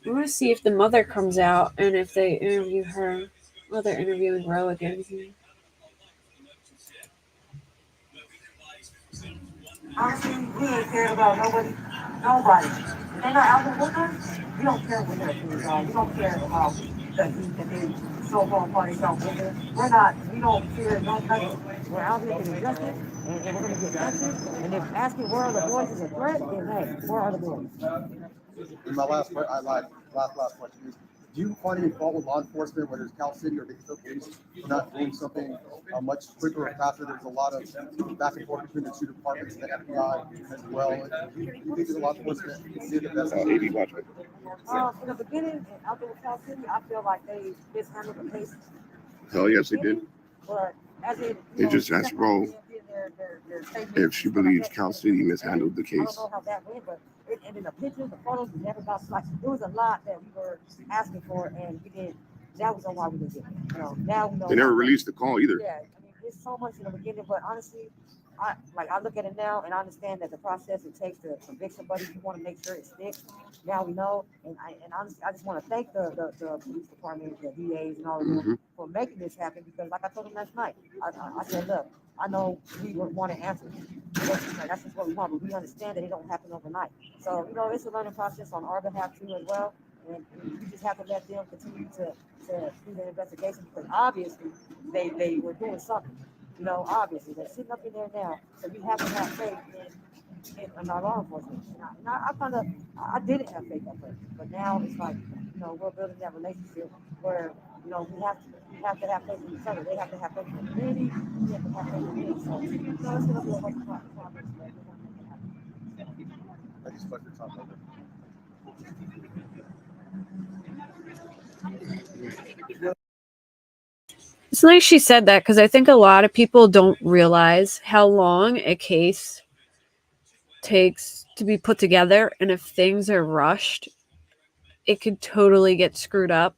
[SPEAKER 1] I want to see if the mother comes out and if they interview her. Well, they're interviewing Roe again.
[SPEAKER 7] Honestly, we ain't cared about nobody. If they're not out there with us, we don't care what their opinions are. We don't care about that they so-called parties out with us. We don't fear nobody. We're out here getting justice, and we're going to get answers. And if asking where are the boys is a threat, then hey, where are the boys?
[SPEAKER 12] And my last question is, do you find any fault with law enforcement, whether it's Cal City or Bakersfield Police, for not doing something much quicker or faster? There's a lot of back and forth between the two departments, the FBI as well. Do you think that law enforcement did the best?
[SPEAKER 6] AB Watch Me.
[SPEAKER 7] In the beginning, out there with Cal City, I feel like they mishandled the case.
[SPEAKER 6] Hell yes, they did.
[SPEAKER 7] But as
[SPEAKER 6] They just asked Roe if she believes Cal City mishandled the
[SPEAKER 7] I don't
[SPEAKER 6] case.
[SPEAKER 7] know how that went, but and in the pictures, the photos, we never got like it was a lot that we were asking for, and we didn't. That was on why we didn't get it. Now we know.
[SPEAKER 6] They never released the call either.
[SPEAKER 7] Yeah, I mean, it's so much in the beginning, but honestly, I look at it now and I understand that the process it takes to convict somebody, you want to make sure it sticks. Now we know, and honestly, I just want to thank the police department, the DAs, and all of them for making this happen. Because like I told them last night, I said, look, I know we want to answer. That's just what we want, but we understand that it don't happen overnight. So it's a learning process on our behalf too as well, and we just have to let them continue to do the investigation because obviously they were doing something. Obviously they're sitting up in there now, so we have to have faith in our law enforcement. I didn't have faith at first, but now it's like we're building that relationship where we have to have faith in each other. They have to have faith in the community. We have to have faith in me. So it's gonna be a work in progress.
[SPEAKER 12] I just like to talk about it.
[SPEAKER 1] It's nice she said that because I think a lot of people don't realize how long a case takes to be put together, and if things are rushed, it could totally get screwed up,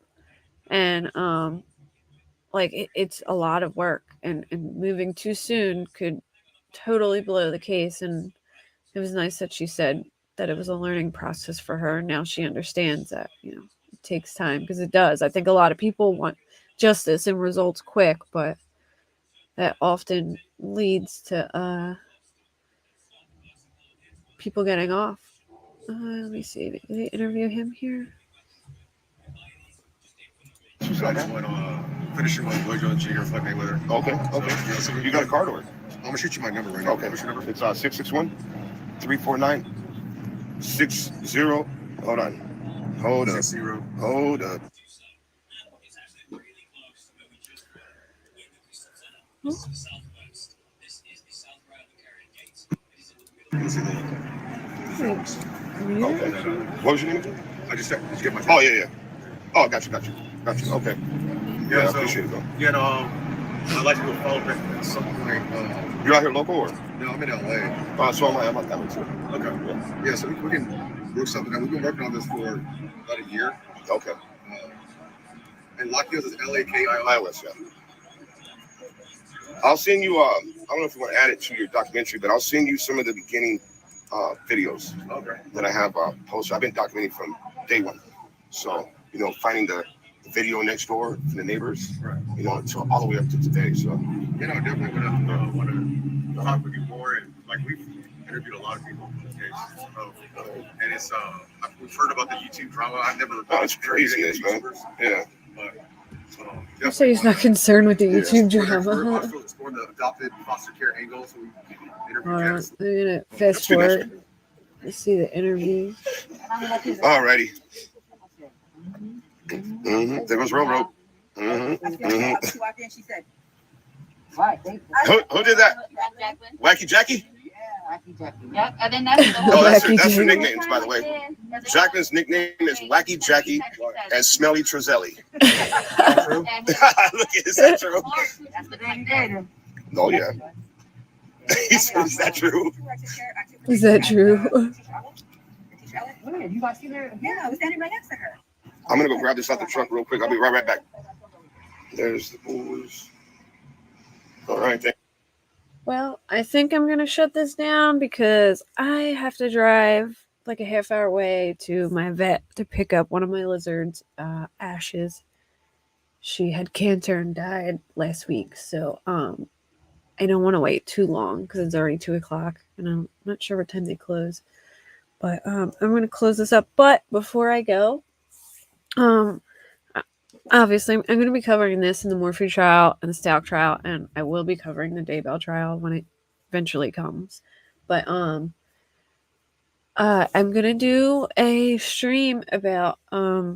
[SPEAKER 1] and it's a lot of work, and moving too soon could totally blow the case. And it was nice that she said that it was a learning process for her. Now she understands that it takes time, because it does. I think a lot of people want justice and results quick, but that often leads to people getting off. Let me see. Did they interview him here?
[SPEAKER 6] I just went finishing my Boy Jones Jr. Floyd Mayweather. Okay. So you got a card or? I'm gonna shoot you my number right now. Okay. What's your number? It's 661-349-60. Hold on. Hold up. 60. Hold up. Okay. What was your name again? I just said, did you get my? Oh yeah. Oh, got you. Okay. Yeah, I appreciate it though. Yeah, I'd like to go follow back at some point. You're out here local or? No, I'm in LA. So I'm out that way too. Okay. Yeah, so we can work something out. We've been working on this for about a year. Okay. And Lock Hills is LAKIOS, yeah. I'll send you, I don't know if you want to add it to your documentary, but I'll send you some of the beginning videos that I have posted. I've been documenting from day one. So, finding the video next door from the neighbors, until all the way up to today. So, definitely want to talk with you more. And we've interviewed a lot of people in this case. And we've heard about the YouTube drama. I've never. Oh, it's craziness, man. Yeah. But
[SPEAKER 1] So he's not concerned with the YouTube
[SPEAKER 3] We're
[SPEAKER 1] drama.
[SPEAKER 3] also exploring the adopted foster care angle. So we interviewed
[SPEAKER 1] I'm
[SPEAKER 3] Janice.
[SPEAKER 1] gonna fast forward. Let's see the interviews.
[SPEAKER 6] Alrighty. There goes Railroad.
[SPEAKER 7] She walked in, she said,
[SPEAKER 6] Who did that? Wacky Jackie?
[SPEAKER 7] Wacky Jackie.
[SPEAKER 8] Yep, and then that's the
[SPEAKER 6] Oh, that's her
[SPEAKER 1] Jackie.
[SPEAKER 6] nicknames, by the way. Jacqueline's nickname is Wacky Jackie and Smelly Trezelli. Look, is that true?
[SPEAKER 7] That's the name did.
[SPEAKER 6] Oh, yeah. Is that true?
[SPEAKER 1] Is that true?
[SPEAKER 7] You guys see her? Yeah, I was standing right next to her.
[SPEAKER 6] I'm going to go grab this out the truck real quick. I'll be right back. There's the booze. All right.
[SPEAKER 1] Well, I think I'm gonna shut this down because I have to drive like a half hour away to my vet to pick up one of my lizards' ashes. She had cancer and died last week, so I don't want to wait too long because it's already 2:00 and I'm not sure what time they close. But I'm gonna close this up. But before I go, obviously, I'm going to be covering this in the Morphe trial and the Stalk trial, and I will be covering the Daybell trial when it eventually comes. But I'm going to do a stream about I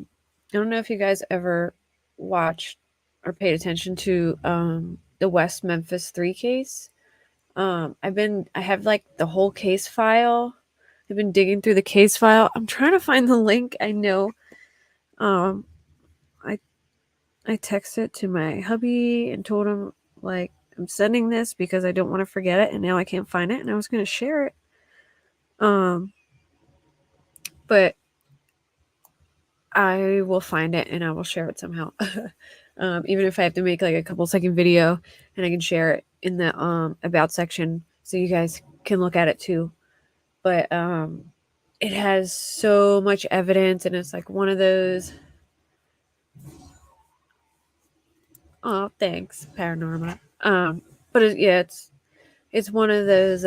[SPEAKER 1] don't know if you guys ever watched or paid attention to the West Memphis 3 case. I have like the whole case file. I've been digging through the case file. I'm trying to find the link. I know I texted to my hubby and told him, like, I'm sending this because I don't want to forget it, and now I can't find it, and I was going to share it. But I will find it, and I will share it somehow. Even if I have to make, like, a couple-second video, and I can share it in the About section so you guys can look at it, too. But it has so much evidence, and it's, like, one of those... Oh, thanks, Paranorma. But it's one of those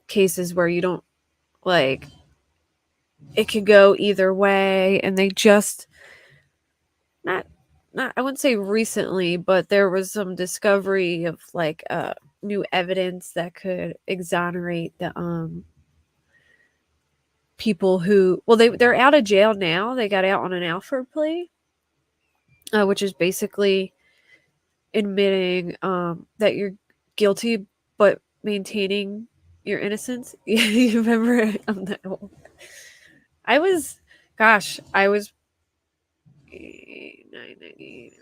[SPEAKER 1] cases where you don't like it could go either way, and they just not I wouldn't say recently, but there was some discovery of like new evidence that could exonerate the people who they're out of jail now. They got out on an Alford plea, which is basically admitting that you're guilty but maintaining your innocence. You remember? I'm that old. I was 998.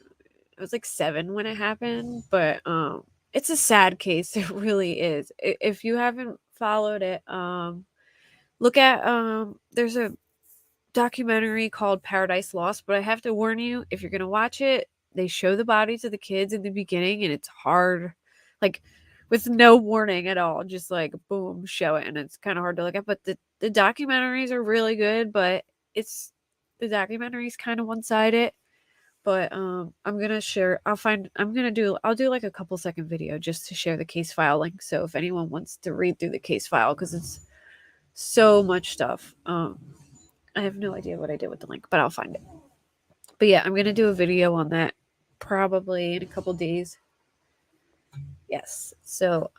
[SPEAKER 1] I was like 7 when it happened, but it's a sad case. It really is. If you haven't followed it, look at there's a documentary called Paradise Lost, but I have to warn you, if you're gonna watch it, they show the bodies of the kids in the beginning, and it's hard, like with no warning at all, just like boom, show it, and it's kind of hard to look at. But the documentaries are really good, but the documentary's kind of one-sided. But I'm gonna share. I'll do like a couple second video just to share the case file link. So if anyone wants to read through the case file, because it's so much stuff. I have no idea what I did with the link, but I'll find it. But yeah, I'm gonna do a video on that probably in a couple days. Yes. So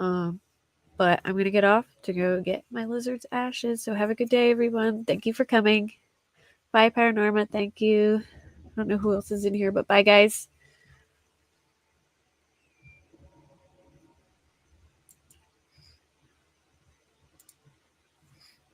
[SPEAKER 1] but I'm gonna get off to go get my lizard's ashes. So have a good day, everyone. Thank you for coming. Bye, Paranorma. Thank you. I don't know who else is in here, but bye, guys.